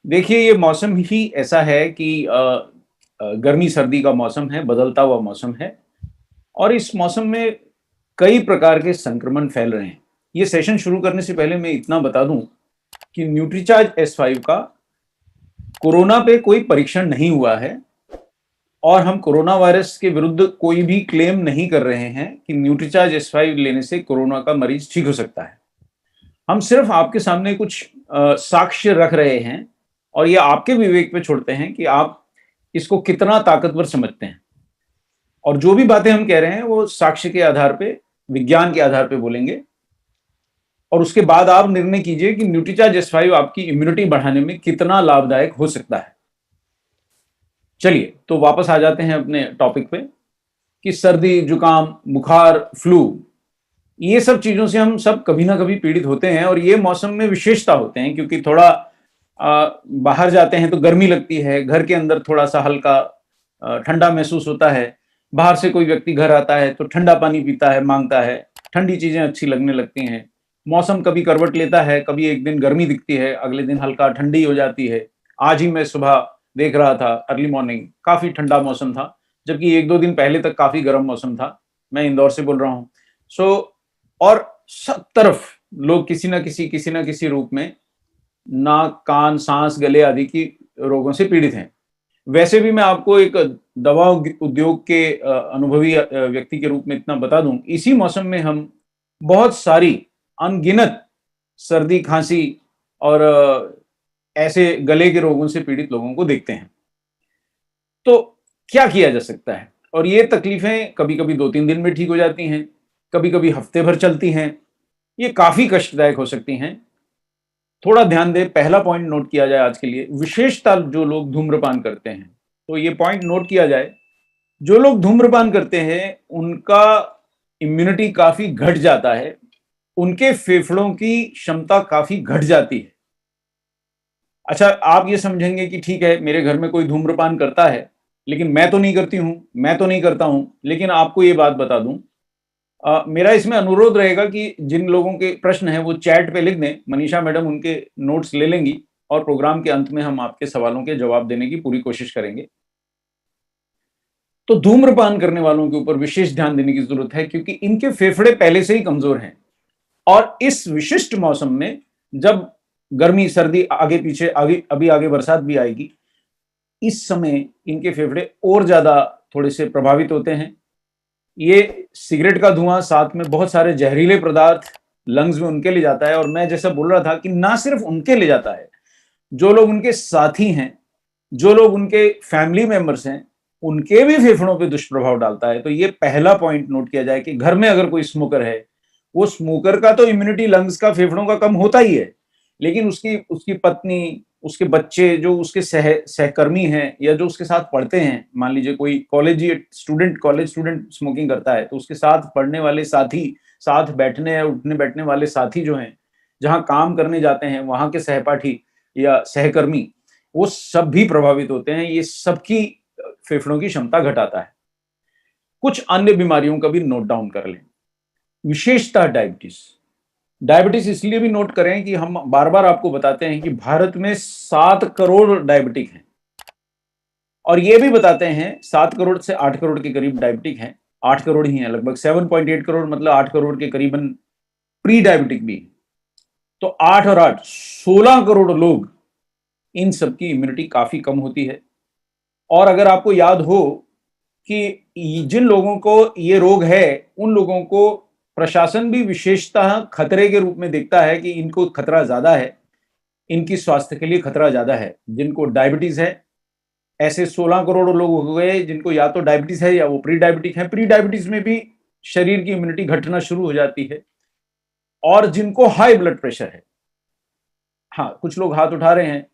देखिए, ये मौसम ही ऐसा है कि गर्मी सर्दी का मौसम है, बदलता हुआ मौसम है और इस मौसम में कई प्रकार के संक्रमण फैल रहे हैं। ये सेशन शुरू करने से पहले मैं इतना बता दूं कि न्यूट्रीचार्ज S5 का कोरोना पे कोई परीक्षण नहीं हुआ है और हम कोरोना वायरस के विरुद्ध कोई भी क्लेम नहीं कर रहे हैं कि न्यूट्रीचार्ज S5 लेने से कोरोना का मरीज ठीक हो सकता है। हम सिर्फ आपके सामने कुछ साक्ष्य रख रहे हैं और ये आपके विवेक पे छोड़ते हैं कि आप इसको कितना ताकतवर समझते हैं। और जो भी बातें हम कह रहे हैं वो साक्ष्य के आधार पे, विज्ञान के आधार पे बोलेंगे और उसके बाद आप निर्णय कीजिए कि न्यूट्रीचार्ज S5 आपकी इम्यूनिटी बढ़ाने में कितना लाभदायक हो सकता है। चलिए तो वापस आ जाते हैं अपने टॉपिक पे कि सर्दी, जुकाम, बुखार, फ्लू, ये सब चीजों से हम सब कभी ना कभी पीड़ित होते हैं और ये मौसम में विशेषता होते हैं क्योंकि थोड़ा बाहर जाते हैं तो गर्मी लगती है, घर के अंदर थोड़ा सा हल्का ठंडा महसूस होता है, बाहर से कोई व्यक्ति घर आता है तो ठंडा पानी पीता है, मांगता है, ठंडी चीजें अच्छी लगने लगती हैं। मौसम कभी करवट लेता है, कभी एक दिन गर्मी दिखती है, अगले दिन हल्का ठंडी हो जाती है। आज ही मैं सुबह देख रहा था, अर्ली मॉर्निंग काफी ठंडा मौसम था, जबकि एक दो दिन पहले तक काफी गर्म मौसम था। मैं इंदौर से बोल रहा हूँ। सो और सब तरफ लोग किसी ना किसी रूप में नाक, कान, सांस, गले आदि की रोगों से पीड़ित हैं। वैसे भी मैं आपको एक दवा उद्योग के अनुभवी व्यक्ति के रूप में इतना बता दूं, इसी मौसम में हम बहुत सारी अनगिनत सर्दी, खांसी और ऐसे गले के रोगों से पीड़ित लोगों को देखते हैं। तो क्या किया जा सकता है? और ये तकलीफें कभी कभी 2-3 दिन में ठीक हो जाती हैं, कभी कभी हफ्ते भर चलती हैं, ये काफी कष्टदायक हो सकती हैं। थोड़ा ध्यान दें, पहला पॉइंट नोट किया जाए आज के लिए, विशेषता जो लोग धूम्रपान करते हैं, तो ये पॉइंट नोट किया जाए, जो लोग धूम्रपान करते हैं उनका इम्यूनिटी काफी घट जाता है, उनके फेफड़ों की क्षमता काफी घट जाती है। अच्छा, आप ये समझेंगे कि ठीक है, मेरे घर में कोई धूम्रपान करता है लेकिन मैं तो नहीं करती हूं, मैं तो नहीं करता हूं। लेकिन आपको ये बात बता दूं, मेरा इसमें अनुरोध रहेगा कि जिन लोगों के प्रश्न हैं वो चैट पे लिख दें, मनीषा मैडम उनके नोट्स ले लेंगी और प्रोग्राम के अंत में हम आपके सवालों के जवाब देने की पूरी कोशिश करेंगे। तो धूम्रपान करने वालों के ऊपर विशेष ध्यान देने की जरूरत है क्योंकि इनके फेफड़े पहले से ही कमजोर हैं और इस विशिष्ट मौसम में जब गर्मी, सर्दी आगे पीछे, आगे अभी आगे बरसात भी आएगी, इस समय इनके फेफड़े और ज्यादा थोड़े से प्रभावित होते हैं। ये सिगरेट का धुआं, साथ में बहुत सारे जहरीले पदार्थ लंग्स में उनके ले जाता है और मैं जैसा बोल रहा था कि ना सिर्फ उनके ले जाता है, जो लोग उनके साथी हैं, जो लोग उनके फैमिली मेंबर्स हैं, उनके भी फेफड़ों पे दुष्प्रभाव डालता है। तो ये पहला पॉइंट नोट किया जाए कि घर में अगर कोई स्मोकर है, वो स्मोकर का तो इम्यूनिटी लंग्स का, फेफड़ों का कम होता ही है, लेकिन उसकी उसकी पत्नी, उसके बच्चे, जो उसके सहकर्मी हैं या जो उसके साथ पढ़ते हैं, मान लीजिए कोई कॉलेज स्टूडेंट स्मोकिंग करता है तो उसके साथ पढ़ने वाले साथी, साथ बैठने या उठने बैठने वाले साथी जो हैं, जहां काम करने जाते हैं वहां के सहपाठी या सहकर्मी, वो सब भी प्रभावित होते हैं। ये सबकी फेफड़ों की क्षमता घटाता है। कुछ अन्य बीमारियों का भी नोट डाउन कर लें। विशेषतः डायबिटीज। डायबिटीज इसलिए भी नोट करें कि हम बार बार आपको बताते हैं कि भारत में 7 करोड़ डायबिटिक हैं और ये भी बताते हैं 7 करोड़ से 8 करोड़ के करीब डायबिटिक हैं। 8 करोड़ ही हैं लगभग, 7.8 करोड़, मतलब 8 करोड़ के करीबन प्री डायबिटिक भी। तो 8 और 8 16 करोड़ लोग, इन सबकी इम्यूनिटी काफी कम होती है। और अगर आपको याद हो कि जिन लोगों को ये रोग है, उन लोगों को प्रशासन भी विशेषतः खतरे के रूप में देखता है कि इनको खतरा ज्यादा है, इनकी स्वास्थ्य के लिए खतरा ज्यादा है। जिनको डायबिटीज है, ऐसे 16 करोड़ लोग हो गए जिनको या तो डायबिटीज है या वो प्री डायबिटिक है। प्री डायबिटीज में भी शरीर की इम्यूनिटी घटना शुरू हो जाती है। और जिनको हाई ब्लड प्रेशर है, हाँ कुछ लोग हाथ उठा रहे हैं,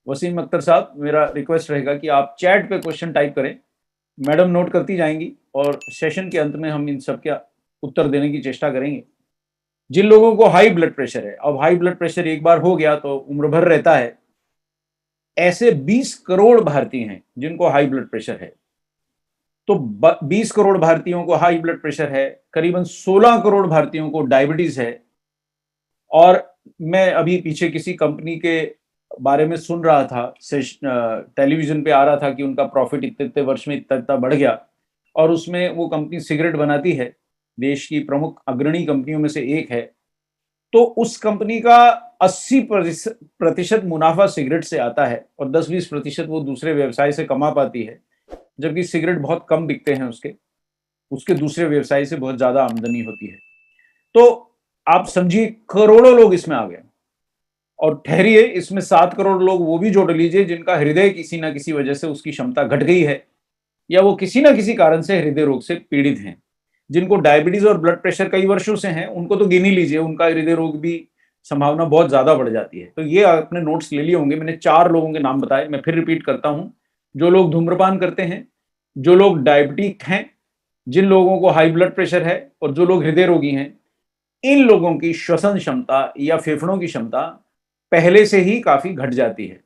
वसीम अख्तर साहब, मेरा रिक्वेस्ट रहेगा कि आप चैट पे क्वेश्चन टाइप करें, मैडम नोट करती जाएंगी और सेशन के अंत में हम इन सब का उत्तर देने की चेष्टा करेंगे। जिन लोगों को हाई ब्लड प्रेशर है, अब हाई ब्लड प्रेशर एक बार हो गया तो उम्र भर रहता है, ऐसे 20 करोड़ भारतीय हैं जिनको हाई ब्लड प्रेशर है। तो 20 करोड़ भारतीयों को हाई ब्लड प्रेशर है, करीबन 16 करोड़ भारतीयों को डायबिटीज है। और मैं अभी पीछे किसी कंपनी के बारे में सुन रहा था, टेलीविजन पे आ रहा था कि उनका प्रॉफिट इतने इतने वर्ष में इतना इतना बढ़ गया, और उसमें वो कंपनी सिगरेट बनाती है, देश की प्रमुख अग्रणी कंपनियों में से एक है। तो उस कंपनी का 80% मुनाफा सिगरेट से आता है और 10-20% वो दूसरे व्यवसाय से कमा पाती है, जबकि सिगरेट बहुत कम बिकते हैं उसके उसके दूसरे व्यवसाय से बहुत ज्यादा आमदनी होती है। तो आप समझिए करोड़ों लोग इसमें आ गए, और ठहरिए इसमें 7 करोड़ लोग वो भी जोड़ लीजिए जिनका हृदय किसी ना किसी वजह से उसकी क्षमता घट गई है, या वो किसी ना किसी कारण से हृदय रोग से पीड़ित हैं। जिनको डायबिटीज और ब्लड प्रेशर कई वर्षों से हैं, उनको तो गिन ही लीजिए, उनका हृदय रोग भी संभावना बहुत ज्यादा बढ़ जाती है। तो ये आपने नोट्स ले लिए होंगे, मैंने 4 लोगों के नाम बताए, मैं फिर रिपीट करता हूं। जो लोग धूम्रपान करते हैं, जो लोग डायबिटिक हैं, जिन लोगों को हाई ब्लड प्रेशर है, और जो लोग हृदय रोगी हैं, इन लोगों की श्वसन क्षमता या फेफड़ों की क्षमता पहले से ही काफी घट जाती है।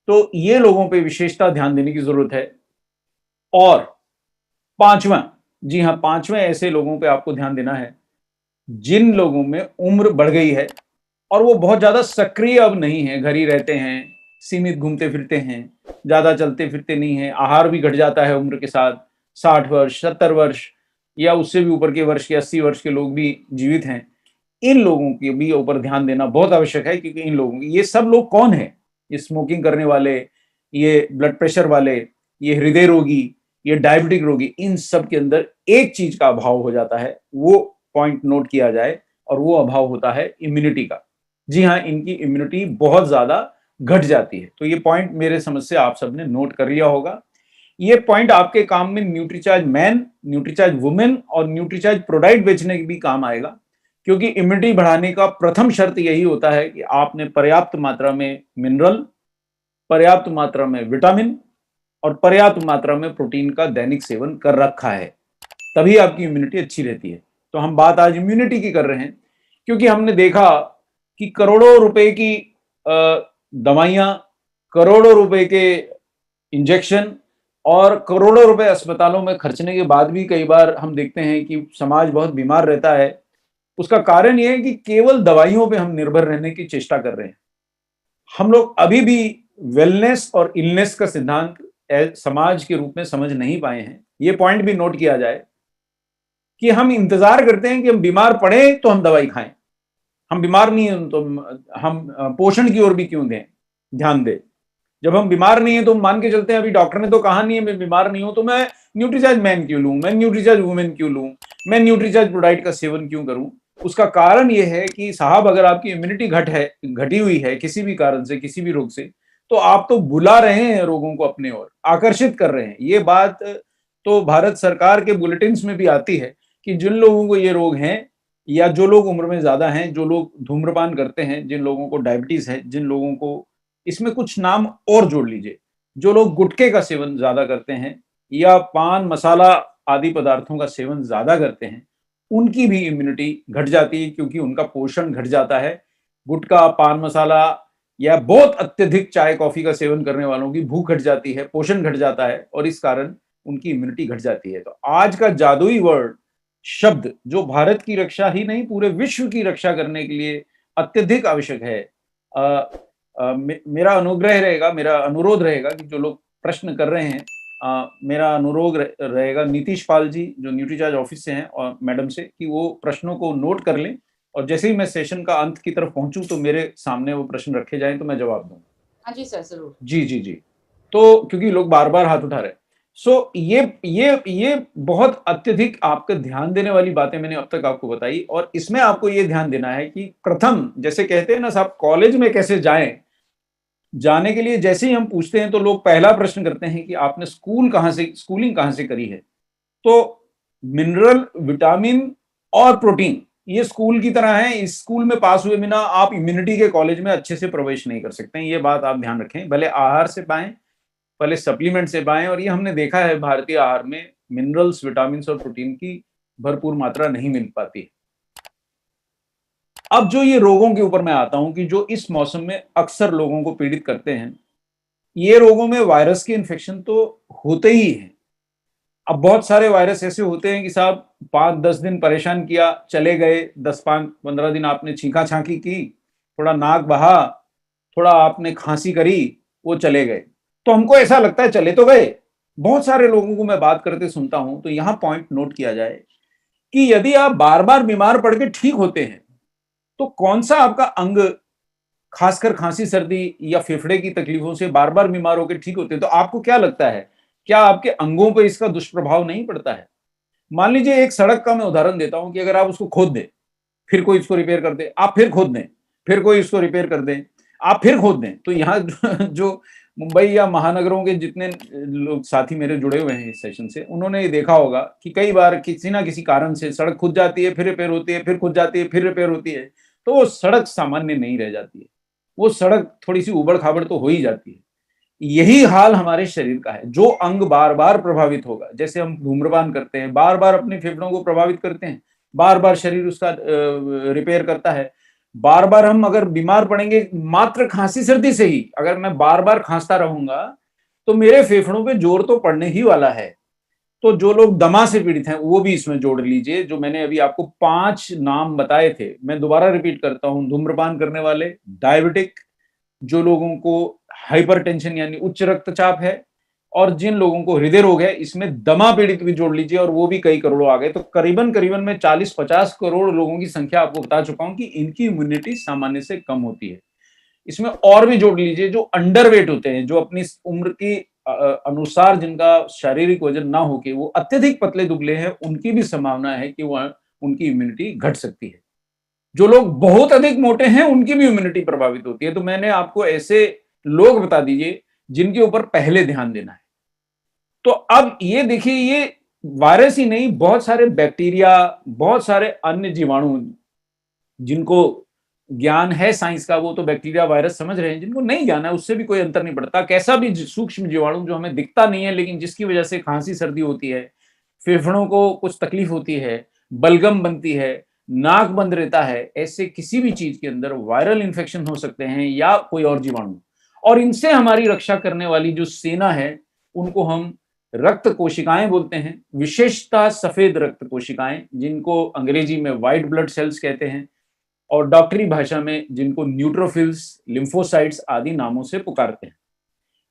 तो ये लोगों पे विशेषता ध्यान देने की जरूरत है। और पांचवा, जी हाँ, पांचवें ऐसे लोगों पे आपको ध्यान देना है जिन लोगों में उम्र बढ़ गई है और वो बहुत ज्यादा सक्रिय अब नहीं है, घर ही रहते हैं, सीमित घूमते फिरते हैं, ज्यादा चलते फिरते नहीं है, आहार भी घट जाता है उम्र के साथ। 60 वर्ष, 70 वर्ष या उससे भी ऊपर के वर्ष के 80 वर्ष के लोग भी जीवित हैं। इन लोगों के भी ऊपर ध्यान देना बहुत आवश्यक है, क्योंकि इन लोगों ये सब लोग कौन है? ये स्मोकिंग करने वाले, ये ब्लड प्रेशर वाले, ये हृदय रोगी, ये डायबिटिक रोगी, इन सब के अंदर एक चीज का अभाव हो जाता है, वो पॉइंट नोट किया जाए, और वो अभाव होता है इम्यूनिटी का। जी हाँ, इनकी इम्यूनिटी बहुत ज्यादा घट जाती है। तो ये पॉइंट मेरे समझ से आप सबने नोट कर लिया होगा। ये पॉइंट आपके काम में न्यूट्रीचार्ज मैन, न्यूट्रीचार्ज वुमेन और न्यूट्रीचार्ज प्रोडाइट बेचने की भी काम आएगा, क्योंकि इम्यूनिटी बढ़ाने का प्रथम शर्त यही होता है कि आपने पर्याप्त मात्रा में मिनरल, पर्याप्त मात्रा में विटामिन और पर्याप्त मात्रा में प्रोटीन का दैनिक सेवन कर रखा है, तभी आपकी इम्यूनिटी अच्छी रहती है। तो हम बात आज इम्यूनिटी की कर रहे हैं, क्योंकि हमने देखा कि करोड़ों रुपए की दवाइयां, करोड़ों रुपए के इंजेक्शन और करोड़ों रुपए अस्पतालों में खर्चने के बाद भी कई बार हम देखते हैं कि समाज बहुत बीमार रहता है। उसका कारण यह है कि केवल दवाइयों पे हम निर्भर रहने की चेष्टा कर रहे हैं। हम लोग अभी भी वेलनेस और इलनेस का सिद्धांत समाज के रूप में समझ नहीं पाए हैं। ये पॉइंट भी नोट किया जाए कि हम इंतजार करते हैं कि हम बीमार पड़े तो हम दवाई खाएं, हम बीमार नहीं हैं तो हम पोषण की ओर भी क्यों दें, ध्यान दें। जब हम बीमार नहीं है तो हम मान के चलते हैं अभी डॉक्टर ने तो कहा नहीं है मैं बीमार नहीं हूं, तो मैं न्यूट्रीचार्ज मैन क्यों लूं, मैं न्यूट्रीचार्ज वुमेन क्यों लूं, मैं न्यूट्रीचार्ज प्रोडाइट का सेवन क्यों करूं? उसका कारण यह है कि साहब, अगर आपकी इम्यूनिटी घटी हुई है किसी भी कारण से, किसी भी रोग से, तो आप तो बुला रहे हैं रोगों को अपने ओर, आकर्षित कर रहे हैं। ये बात तो भारत सरकार के बुलेटिन में भी आती है कि जिन लोगों को ये रोग हैं, या जो लोग उम्र में ज्यादा हैं, जो लोग धूम्रपान करते हैं, जिन लोगों को डायबिटीज है, जिन लोगों को, इसमें कुछ नाम और जोड़ लीजिए, जो लोग गुटखे का सेवन ज्यादा करते हैं या पान मसाला आदि पदार्थों का सेवन ज्यादा करते हैं, उनकी भी इम्यूनिटी घट जाती है, क्योंकि उनका पोषण घट जाता है। गुटखा, पान मसाला या बहुत अत्यधिक चाय कॉफी का सेवन करने वालों की भूख घट जाती है, पोषण घट जाता है, और इस कारण उनकी इम्यूनिटी घट जाती है। तो आज का जादुई वर्ड शब्द, जो भारत की रक्षा ही नहीं पूरे विश्व की रक्षा करने के लिए अत्यधिक आवश्यक है, मेरा अनुग्रह रहेगा, मेरा अनुरोध रहेगा कि जो लोग प्रश्न कर रहे हैं, मेरा अनुरोध रहेगा नीतीश पाल जी जो न्यूट्रीचार्ज ऑफिस से हैं, और मैडम से, कि वो प्रश्नों को नोट कर लें, और जैसे ही मैं सेशन का अंत की तरफ पहुंचूं तो मेरे सामने वो प्रश्न रखे जाएं तो मैं जवाब दूं। हाँ जी सर, जरूर। जी जी जी। तो क्योंकि लोग बार बार हाथ उठा रहे हैं, सो ये बहुत अत्यधिक आपका ध्यान देने वाली बातें मैंने अब तक आपको बताई, और इसमें आपको ये ध्यान देना है कि प्रथम, जैसे कहते हैं ना साहब, कॉलेज में कैसे जाएं, जाने के लिए जैसे ही हम पूछते हैं तो लोग पहला प्रश्न करते हैं कि आपने स्कूलिंग कहां से करी है। तो मिनरल, विटामिन और प्रोटीन ये स्कूल की तरह है। इस स्कूल में पास हुए बिना आप इम्यूनिटी के कॉलेज में अच्छे से प्रवेश नहीं कर सकते हैं, ये बात आप ध्यान रखें। भले आहार से पाएं, भले सप्लीमेंट से पाएं, और ये हमने देखा है भारतीय आहार में मिनरल्स, विटामिन और प्रोटीन की भरपूर मात्रा नहीं मिल पाती। अब जो ये रोगों के ऊपर मैं आता हूं कि जो इस मौसम में अक्सर लोगों को पीड़ित करते हैं, ये रोगों में वायरस के इन्फेक्शन तो होते ही हैं। अब बहुत सारे वायरस ऐसे होते हैं कि साहब 5-10 दिन परेशान किया, चले गए, 10-15 दिन आपने छींका छांकी की, थोड़ा नाक बहा, थोड़ा आपने खांसी करी, वो चले गए। तो हमको ऐसा लगता है चले तो गए। बहुत सारे लोगों को मैं बात करते सुनता हूं, तो यहां पॉइंट नोट किया जाए कि यदि आप बार बार बीमार पड़ के ठीक होते हैं, तो कौन सा आपका अंग खासकर खांसी सर्दी या फेफड़े की तकलीफों से बार बार बीमार होकर ठीक होते हैं, तो आपको क्या लगता है, क्या आपके अंगों पर इसका दुष्प्रभाव नहीं पड़ता है? मान लीजिए एक सड़क का मैं उदाहरण देता हूं कि अगर आप उसको खोद दें, फिर कोई इसको रिपेयर कर दे, आप फिर खोद दें, फिर कोई इसको रिपेयर कर दे, आप फिर खोद दें, तो यहाँ जो मुंबई या महानगरों के जितने लोग साथी मेरे जुड़े हुए हैं इस सेशन से, उन्होंने ये देखा होगा कि कई बार किसी ना किसी कारण से सड़क खुद जाती है, फिर रिपेयर होती है, फिर खुद जाती है, फिर रिपेयर होती है, तो वो सड़क सामान्य नहीं रह जाती है, वो सड़क थोड़ी सी उबड़ खाबड़ तो हो ही जाती है। यही हाल हमारे शरीर का है। जो अंग बार बार प्रभावित होगा, जैसे हम धूम्रपान करते हैं, बार बार अपने फेफड़ों को प्रभावित करते हैं, बार बार शरीर उसका रिपेयर करता है। बार बार हम अगर बीमार पड़ेंगे मात्र खांसी सर्दी से ही, अगर मैं बार बार खांसता रहूंगा, तो मेरे फेफड़ों पे जोर तो पड़ने ही वाला है। तो जो लोग दमा से पीड़ित हैं वो भी इसमें जोड़ लीजिए। जो मैंने अभी आपको 5 नाम बताए थे, मैं दोबारा रिपीट करता हूं। धूम्रपान करने वाले, डायबिटिक, जो लोगों को हाइपरटेंशन यानी उच्च रक्तचाप है, और जिन लोगों को हृदय रोग है, इसमें दमा पीड़ित भी जोड़ लीजिए, और वो भी कई करोड़ों आ गए। तो करीबन करीबन मैं 40-50 करोड़ लोगों की संख्या आपको बता चुका हूं कि इनकी इम्यूनिटी सामान्य से कम होती है। इसमें और भी जोड़ लीजिए जो अंडरवेट होते हैं, जो अपनी उम्र की अनुसार जिनका शारीरिक वजन ना हो के वो अत्यधिक पतले दुबले हैं, उनकी भी संभावना है कि वह उनकी इम्यूनिटी घट सकती है। जो लोग बहुत अधिक मोटे हैं उनकी भी इम्यूनिटी प्रभावित होती है। तो मैंने आपको ऐसे लोग बता दीजिए जिनके ऊपर पहले ध्यान देना है। तो अब ये देखिए, ये वायरस ही नहीं, बहुत सारे बैक्टीरिया, बहुत सारे अन्य जीवाणु, जिनको ज्ञान है साइंस का वो तो बैक्टीरिया वायरस समझ रहे हैं, जिनको नहीं ज्ञान है उससे भी कोई अंतर नहीं पड़ता। कैसा भी सूक्ष्म जीवाणु जो हमें दिखता नहीं है लेकिन जिसकी वजह से खांसी सर्दी होती है, फेफड़ों को कुछ तकलीफ होती है, बलगम बनती है, नाक बंद रहता है, ऐसे किसी भी चीज के अंदर वायरल इंफेक्शन हो सकते हैं या कोई और जीवाणु। और इनसे हमारी रक्षा करने वाली जो सेना है उनको हम रक्त कोशिकाएं बोलते हैं, विशेषतः सफेद रक्त कोशिकाएं, जिनको अंग्रेजी में व्हाइट ब्लड सेल्स कहते हैं, और डॉक्टरी भाषा में जिनको न्यूट्रोफिल्स, लिम्फोसाइट्स आदि नामों से पुकारते हैं।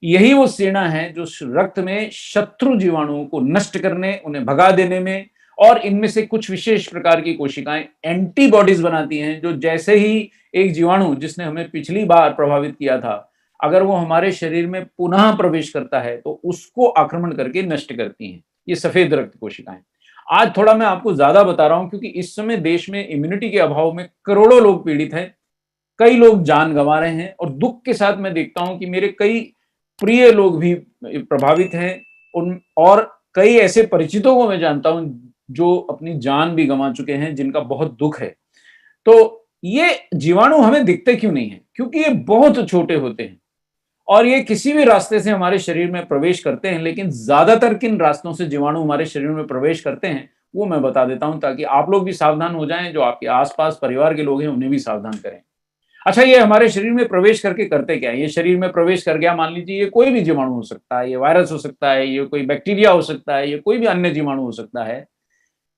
यही वो सेना है जो रक्त में शत्रु जीवाणुओं को नष्ट करने, उन्हें भगा देने में, और इनमें से कुछ विशेष प्रकार की कोशिकाएं एंटीबॉडीज बनाती हैं, जो जैसे ही एक जीवाणु जिसने हमें पिछली बार प्रभावित किया था, अगर वो हमारे शरीर में पुनः प्रवेश करता है तो उसको आक्रमण करके नष्ट करती हैं। ये सफेद रक्त कोशिकाएं। आज थोड़ा मैं आपको ज्यादा बता रहा हूं क्योंकि इस समय देश में इम्यूनिटी के अभाव में करोड़ों लोग पीड़ित हैं, कई लोग जान गंवा रहे हैं, और दुख के साथ मैं देखता हूं कि मेरे कई प्रिय लोग भी प्रभावित हैं, उन और कई ऐसे परिचितों को मैं जानता हूं जो अपनी जान भी गंवा चुके हैं, जिनका बहुत दुख है। तो ये जीवाणु हमें दिखते क्यों नहीं है? क्योंकि ये बहुत छोटे होते हैं और ये किसी भी रास्ते से हमारे शरीर में प्रवेश करते हैं, लेकिन ज्यादातर किन रास्तों से जीवाणु हमारे शरीर में प्रवेश करते हैं वो मैं बता देता हूं, ताकि आप लोग भी सावधान हो जाएं, जो आपके आसपास परिवार के लोग हैं उन्हें भी सावधान करें। अच्छा, ये हमारे शरीर में प्रवेश करके करते क्या है? ये शरीर में प्रवेश कर गया, मान लीजिए ये कोई भी जीवाणु हो सकता है, ये वायरस हो सकता है, ये कोई बैक्टीरिया हो सकता है, ये कोई भी अन्य जीवाणु हो सकता है।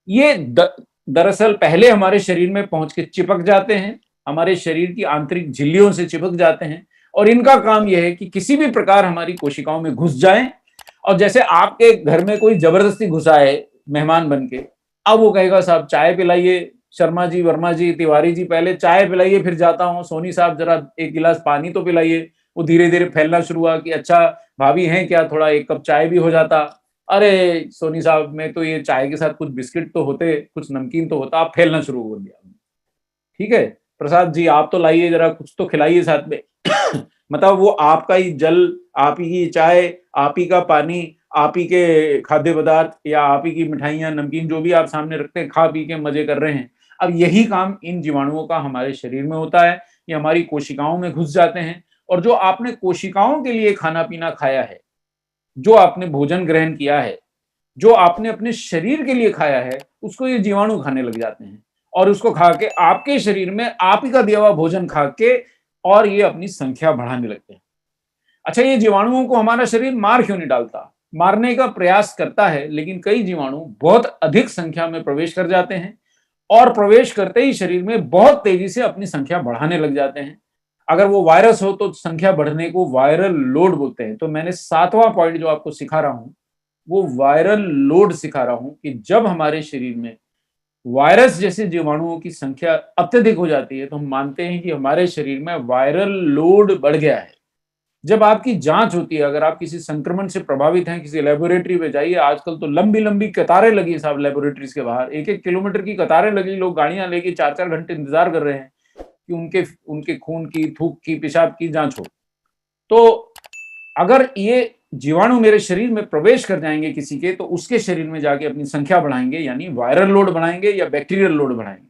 ये दरअसल पहले हमारे शरीर में पहुंच के चिपक जाते हैं, हमारे शरीर की आंतरिक झिल्लियों से चिपक जाते हैं, और इनका काम यह है कि किसी भी प्रकार हमारी कोशिकाओं में घुस जाएं। और जैसे आपके घर में कोई जबरदस्ती घुसा है मेहमान बन के, अब वो कहेगा साहब चाय पिलाइए, शर्मा जी, वर्मा जी, तिवारी जी, पहले चाय पिलाइए फिर जाता हूँ, सोनी साहब जरा एक गिलास पानी तो पिलाइए। वो धीरे धीरे फैलना शुरू हुआ कि अच्छा भाभी हैं क्या, थोड़ा एक कप चाय भी हो जाता। अरे सोनी साहब, में तो ये चाय के साथ कुछ बिस्किट तो होते, कुछ नमकीन तो होता। आप फैलना शुरू कर दिया। ठीक है प्रसाद जी, आप तो लाइए, जरा कुछ तो खिलाइए साथ में। मतलब वो आपका ही जल, आप ही की चाय, आप ही का पानी, आप ही के खाद्य पदार्थ या आप ही की मिठाइयां, नमकीन, जो भी आप सामने रखते हैं, खा पी के मजे कर रहे हैं। अब यही काम इन जीवाणुओं का हमारे शरीर में होता है। ये हमारी कोशिकाओं में घुस जाते हैं, और जो आपने कोशिकाओं के लिए खाना पीना खाया है, जो आपने भोजन ग्रहण किया है, जो आपने अपने शरीर के लिए खाया है, उसको ये जीवाणु खाने लग जाते हैं, और उसको खा के आपके शरीर में आप ही का दिया हुआ भोजन खा के और ये अपनी संख्या बढ़ाने लगते हैं। अच्छा, ये जीवाणुओं को हमारा शरीर मार क्यों नहीं डालता? मारने का प्रयास करता है, लेकिन कई जीवाणु बहुत अधिक संख्या में प्रवेश कर जाते हैं, और प्रवेश करते ही शरीर में बहुत तेजी से अपनी संख्या बढ़ाने लग जाते हैं। अगर वो वायरस हो तो संख्या बढ़ने को वायरल लोड बोलते हैं। तो मैंने 7वां पॉइंट जो आपको सिखा रहा हूं वो वायरल लोड सिखा रहा हूं कि जब हमारे शरीर में वायरस जैसे जीवाणुओं की संख्या अत्यधिक हो जाती है तो हम मानते हैं कि हमारे शरीर में वायरल लोड बढ़ गया है। जब आपकी जांच होती है, अगर आप किसी संक्रमण से प्रभावित हैं, किसी लेबोरेटरी में जाइए, आजकल तो लंबी लंबी कतारें लगी साहब लेबोरेटरीज के बाहर, 1-1 किलोमीटर की कतारें लगी, लोग गाड़ियां लेके 4-4 घंटे इंतजार कर रहे हैं कि उनके उनके खून की, थूक की, पेशाब की जांच हो। तो अगर ये जीवाणु मेरे शरीर में प्रवेश कर जाएंगे किसी के, तो उसके शरीर में जाके अपनी संख्या बढ़ाएंगे, यानी वायरल लोड बढ़ाएंगे या बैक्टीरियल लोड बढ़ाएंगे,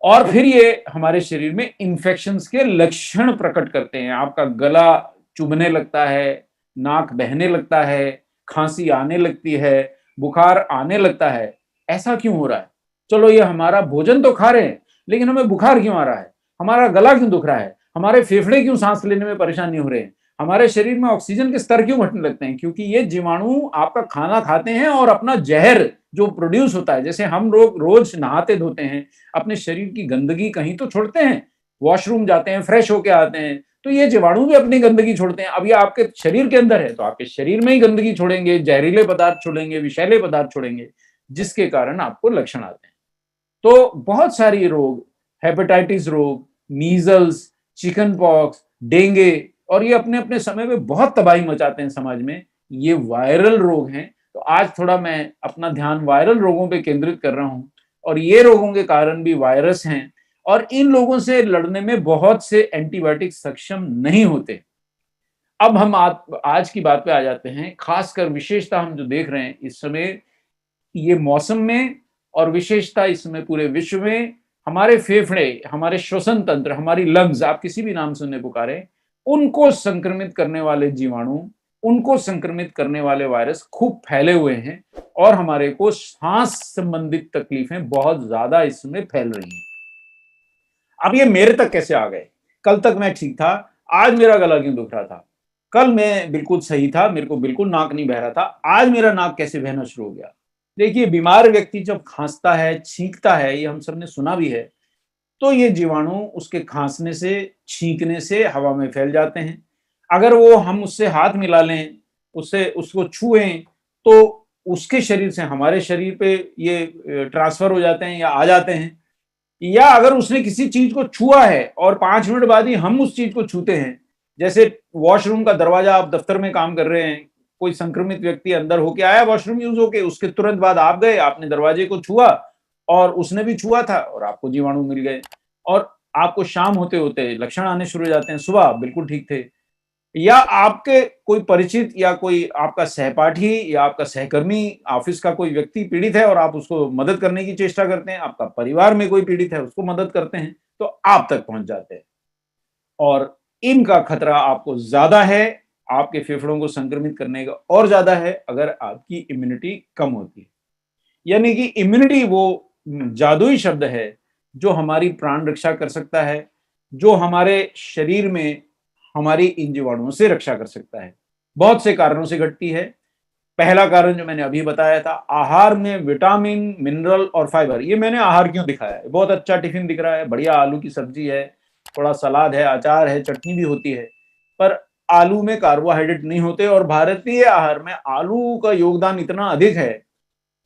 और फिर ये हमारे शरीर में इंफेक्शंस के लक्षण प्रकट करते हैं। आपका गला चुभने लगता है, नाक बहने लगता है, खांसी आने लगती है, बुखार आने लगता है। ऐसा क्यों हो रहा है? चलो, ये हमारा भोजन तो खा रहे हैं, लेकिन हमें बुखार क्यों आ रहा है? हमारा गला क्यों दुख रहा है? हमारे फेफड़े क्यों सांस लेने में परेशानी हो रहे हैं? हमारे शरीर में ऑक्सीजन के स्तर क्यों घटने लगते हैं? क्योंकि ये जीवाणु आपका खाना खाते हैं और अपना जहर जो प्रोड्यूस होता है, जैसे हम लोग रोज नहाते धोते हैं, अपने शरीर की गंदगी कहीं तो छोड़ते हैं, वॉशरूम जाते हैं, फ्रेश होके आते हैं, तो ये जीवाणु भी अपनी गंदगी छोड़ते हैं। अब ये आपके शरीर के अंदर है तो आपके शरीर में ही गंदगी छोड़ेंगे, जहरीले पदार्थ छोड़ेंगे, विषैले पदार्थ छोड़ेंगे, जिसके कारण आपको लक्षण आते हैं। तो बहुत सारी रोग, हेपेटाइटिस रोग, मीजल्स, चिकन पॉक्स, डेंगू, और ये अपने अपने समय में बहुत तबाही मचाते हैं समाज में, ये वायरल रोग हैं। तो आज थोड़ा मैं अपना ध्यान वायरल रोगों पे केंद्रित कर रहा हूं, और ये रोगों के कारण भी वायरस हैं, और इन लोगों से लड़ने में बहुत से एंटीबायोटिक सक्षम नहीं होते। अब हम आज की बात पे आ जाते हैं, खासकर विशेषता हम जो देख रहे हैं इस समय ये मौसम में, और विशेषता इस समय पूरे विश्व में, हमारे फेफड़े, हमारे श्वसन तंत्र, हमारी लंग्स, आप किसी भी नाम से उन्हें पुकारें, उनको संक्रमित करने वाले जीवाणु, उनको संक्रमित करने वाले वायरस खूब फैले हुए हैं, और हमारे को सांस संबंधित तकलीफें बहुत ज्यादा इस समय फैल रही हैं। अब ये मेरे तक कैसे आ गए? कल तक मैं ठीक था, आज मेरा गला क्यों दुख रहा था? कल मैं बिल्कुल सही था, मेरे को बिल्कुल नाक नहीं बह रहा था, आज मेरा नाक कैसे बहना शुरू हो गया? देखिए, बीमार व्यक्ति जब खांसता है, छींकता है, ये हम सब ने सुना भी है, तो ये जीवाणु उसके खांसने से, छींकने से हवा में फैल जाते हैं। अगर वो हम उससे हाथ मिला लें, उससे उसको छुएं, तो उसके शरीर से हमारे शरीर पे ये ट्रांसफर हो जाते हैं या आ जाते हैं। या अगर उसने किसी चीज को छुआ है और 5 मिनट बाद ही हम उस चीज को छूते हैं, जैसे वॉशरूम का दरवाजा, आप दफ्तर में काम कर रहे हैं, कोई संक्रमित व्यक्ति अंदर होके आया वॉशरूम यूज होके, उसके तुरंत बाद आप गए, आपने दरवाजे को छुआ, और उसने भी छुआ था और आपको जीवाणु मिल गए, और आपको शाम होते होते लक्षण आने शुरू हो जाते हैं, सुबह आप बिल्कुल ठीक थे। या आपके कोई परिचित या कोई आपका सहपाठी या आपका सहकर्मी, ऑफिस का कोई व्यक्ति पीड़ित है और आप उसको मदद करने की चेष्टा करते हैं, आपका परिवार में कोई पीड़ित है उसको मदद करते हैं, तो आप तक पहुंच जाते हैं, और इनका खतरा आपको ज्यादा है, आपके फेफड़ों को संक्रमित करने का और ज्यादा है अगर आपकी इम्यूनिटी कम होती है। यानी कि इम्यूनिटी वो जादुई शब्द है जो हमारी प्राण रक्षा कर सकता है, जो हमारे शरीर में हमारी इन जीवाणुओं से रक्षा कर सकता है। बहुत से कारणों से घटती है। पहला कारण जो मैंने अभी बताया था, आहार में विटामिन, मिनरल और फाइबर। ये मैंने आहार क्यों दिखाया है? बहुत अच्छा टिफिन दिख रहा है, बढ़िया आलू की सब्जी है, थोड़ा सलाद है, अचार है, चटनी भी होती है, पर आलू में कार्बोहाइड्रेट नहीं होते, और भारतीय आहार में आलू का योगदान इतना अधिक है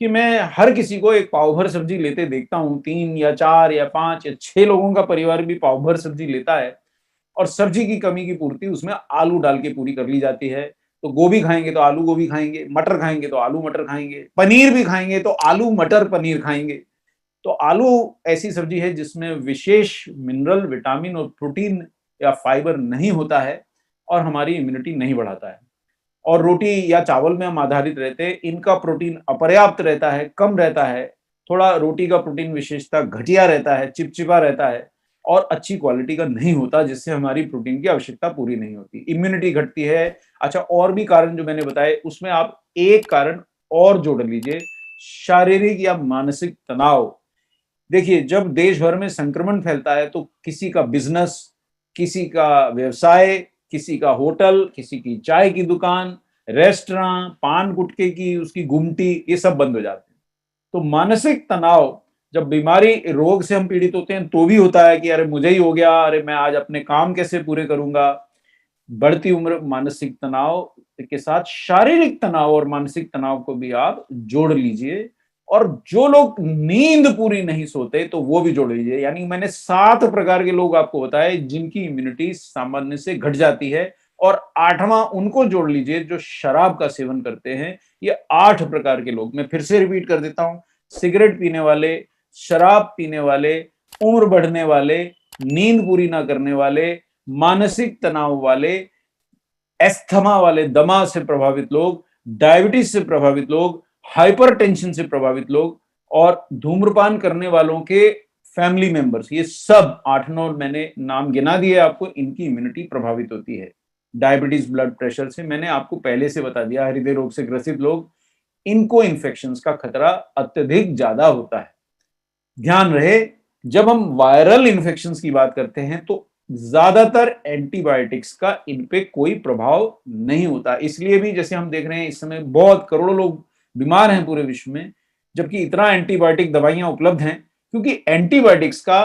कि मैं हर किसी को एक पाव भर सब्जी लेते देखता हूँ, 3 या 4 या 5 या 6 लोगों का परिवार भी पाव भर सब्जी लेता है, और सब्जी की कमी की पूर्ति उसमें आलू डाल के पूरी कर ली जाती है। तो गोभी खाएंगे तो आलू गोभी खाएंगे, मटर खाएंगे तो आलू मटर खाएंगे, पनीर भी खाएंगे तो आलू मटर पनीर खाएंगे। तो आलू ऐसी सब्जी है जिसमें विशेष मिनरल, विटामिन और प्रोटीन या फाइबर नहीं होता है, और हमारी इम्यूनिटी नहीं बढ़ाता है। और रोटी या चावल में हम आधारित रहते हैं, इनका प्रोटीन अपर्याप्त रहता है, कम रहता है, थोड़ा रोटी का प्रोटीन विशेषता घटिया रहता है, चिपचिपा रहता है, और अच्छी क्वालिटी का नहीं होता, जिससे हमारी प्रोटीन की आवश्यकता पूरी नहीं होती, इम्यूनिटी घटती है। अच्छा, और भी कारण जो मैंने बताए उसमें आप एक कारण और जोड़ लीजिए, शारीरिक या मानसिक तनाव। देखिए, जब देश भर में संक्रमण फैलता है तो किसी का बिजनेस, किसी का व्यवसाय, किसी का होटल, किसी की चाय की दुकान, रेस्टोरेंट, पान गुटखे की उसकी गुमटी, ये सब बंद हो जाते हैं। तो मानसिक तनाव जब बीमारी रोग से हम पीड़ित होते हैं तो भी होता है कि अरे मुझे ही हो गया, अरे मैं आज अपने काम कैसे पूरे करूंगा। बढ़ती उम्र मानसिक तनाव के साथ शारीरिक तनाव और मानसिक तनाव को भी आप जोड़ लीजिए। और जो लोग नींद पूरी नहीं सोते तो वो भी जोड़ लीजिए। यानी मैंने 7 प्रकार के लोग आपको बताए जिनकी इम्यूनिटी सामान्य से घट जाती है, और 8वां उनको जोड़ लीजिए जो शराब का सेवन करते हैं। ये 8 प्रकार के लोग, मैं फिर से रिपीट कर देता हूं। सिगरेट पीने वाले, शराब पीने वाले, उम्र बढ़ने वाले, नींद पूरी ना करने वाले, मानसिक तनाव वाले, एस्थमा वाले, दमा से प्रभावित लोग, डायबिटीज से प्रभावित लोग, हाइपरटेंशन से प्रभावित लोग, और धूम्रपान करने वालों के फैमिली मेंबर्स, ये सब 8-9 मैंने नाम गिना दिए आपको, इनकी इम्यूनिटी प्रभावित होती है। डायबिटीज, ब्लड प्रेशर से मैंने आपको पहले से बता दिया, हृदय रोग से ग्रसित लोग, इनको इन्फेक्शंस का खतरा अत्यधिक ज्यादा होता है। ध्यान रहे, जब हम वायरल इन्फेक्शंस की बात करते हैं तो ज्यादातर एंटीबायोटिक्स का इन पे कोई प्रभाव नहीं होता। इसलिए भी जैसे हम देख रहे हैं इस समय बहुत करोड़ों लोग बीमार हैं पूरे विश्व में, जबकि इतना एंटीबायोटिक दवाइयां उपलब्ध हैं, क्योंकि एंटीबायोटिक्स का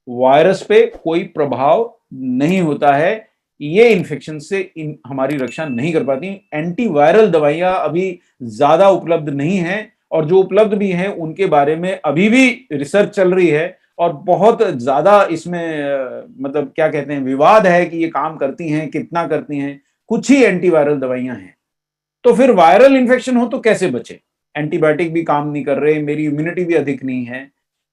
वायरस पे कोई प्रभाव नहीं होता है। ये इन्फेक्शन से हमारी रक्षा नहीं कर पाती। एंटीवायरल दवाइयां अभी ज्यादा उपलब्ध नहीं है, और जो उपलब्ध भी हैं उनके बारे में अभी भी रिसर्च चल रही है, और बहुत ज्यादा इसमें मतलब क्या कहते हैं, विवाद है कि ये काम करती हैं, कितना करती हैं। कुछ ही एंटीवायरल दवाइयां हैं। तो फिर वायरल इन्फेक्शन हो तो कैसे बचे? एंटीबायोटिक भी काम नहीं कर रहे, मेरी इम्यूनिटी भी अधिक नहीं है।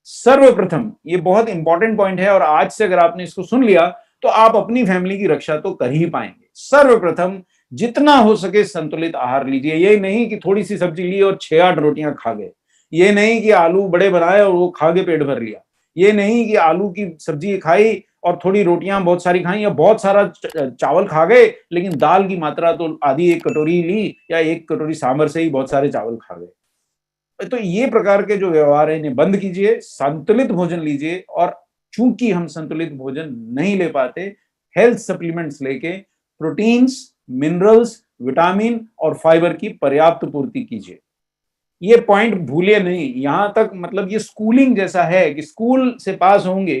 सर्वप्रथम, ये बहुत इंपॉर्टेंट पॉइंट है, और आज से अगर आपने इसको सुन लिया तो आप अपनी फैमिली की रक्षा तो कर ही पाएंगे। सर्वप्रथम, जितना हो सके संतुलित आहार लीजिए। ये नहीं कि थोड़ी सी सब्जी ली और 6-8 रोटियां खा गए। ये नहीं कि आलू बड़े बनाए और वो खा के पेट भर लिया। ये नहीं कि आलू की सब्जी खाई और थोड़ी रोटियां बहुत सारी खाई, या बहुत सारा चावल खा गए लेकिन दाल की मात्रा तो आधी 1 कटोरी ली, या 1 कटोरी सांभर से ही बहुत सारे चावल खा गए। तो ये प्रकार के जो व्यवहार है इन्हें बंद कीजिए, संतुलित भोजन लीजिए। और चूंकि हम संतुलित भोजन नहीं ले पाते, हेल्थ सप्लीमेंट्स लेके प्रोटीन्स, मिनरल्स, विटामिन और फाइबर की पर्याप्त पूर्ति कीजिए। ये पॉइंट भूलिए नहीं। यहां तक मतलब ये स्कूलिंग जैसा है कि स्कूल से पास होंगे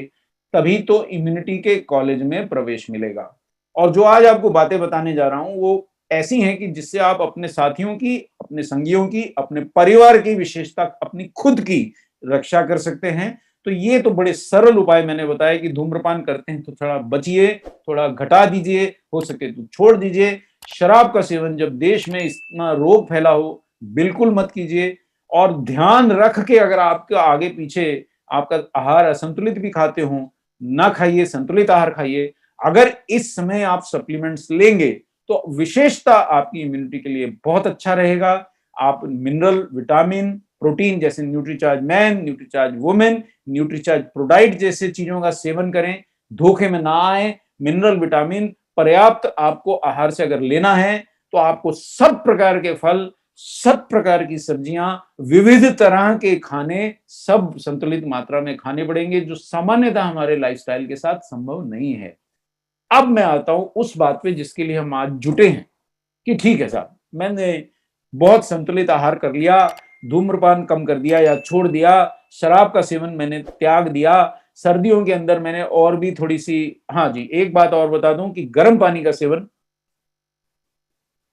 तभी तो इम्यूनिटी के कॉलेज में प्रवेश मिलेगा। और जो आज आपको बातें बताने जा रहा हूं वो ऐसी हैं कि जिससे आप अपने साथियों की, अपने संगियों की, अपने परिवार की, विशेषता अपनी खुद की रक्षा कर सकते हैं। तो ये तो बड़े सरल उपाय मैंने बताया कि धूम्रपान करते हैं तो थोड़ा बचिए, थोड़ा घटा दीजिए, हो सके तो छोड़ दीजिए। शराब का सेवन जब देश में इतना रोग फैला हो बिल्कुल मत कीजिए। और ध्यान रख के, अगर आपका आगे पीछे आपका आहार असंतुलित भी खाते हो, ना खाइए, संतुलित आहार खाइए। अगर इस समय आप सप्लीमेंट्स लेंगे तो विशेषता आपकी इम्यूनिटी के लिए बहुत अच्छा रहेगा। आप मिनरल, विटामिन, प्रोटीन जैसे Nutricharge man, Nutricharge women, Nutricharge ProDiet जैसे चीजों का सेवन करें, धोखे में ना आए। मिनरल, विटामिन पर्याप्त आपको आहार से अगर लेना है तो आपको सब प्रकार के फल, सब प्रकार की सब्जियां, विविध तरह के खाने सब संतुलित मात्रा में खाने पड़ेंगे, जो सामान्यतः हमारे लाइफस्टाइल के साथ संभव नहीं है। अब मैं आता हूं उस बात पे जिसके लिए हम आज जुटे हैं, कि ठीक है साहब, मैंने बहुत संतुलित आहार कर लिया, धूम्रपान कम कर दिया या छोड़ दिया, शराब का सेवन मैंने त्याग दिया, सर्दियों के अंदर मैंने और भी थोड़ी सी, हाँ जी, एक बात और बता दूं कि गर्म पानी का सेवन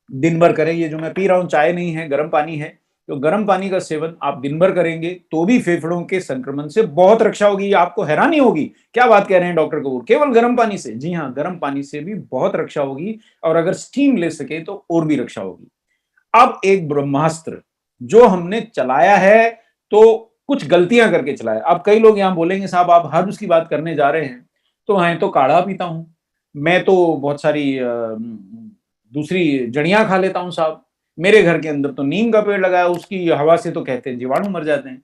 दिन भर करें। ये जो मैं पी रहा हूं चाय नहीं है, गर्म पानी है। तो गर्म पानी का सेवन आप दिन भर करेंगे तो भी फेफड़ों के संक्रमण से बहुत रक्षा होगी। आपको हैरानी होगी, क्या बात कह रहे हैं डॉक्टर कपूर, केवल गर्म पानी से? जी हाँ, गर्म पानी से भी बहुत रक्षा होगी, और अगर स्टीम ले सके तो और भी रक्षा होगी। अब एक ब्रह्मास्त्र जो हमने चलाया है, तो कुछ गलतियां करके चलाया। अब कई लोग यहां बोलेंगे साहब आप हर्ब्स की बात करने जा रहे हैं, तो मैं तो काढ़ा पीता हूं, मैं तो बहुत सारी दूसरी जड़ियां खा लेता हूं साहब, मेरे घर के अंदर तो नीम का पेड़ लगा है, उसकी हवा से तो कहते हैं जीवाणु मर जाते हैं।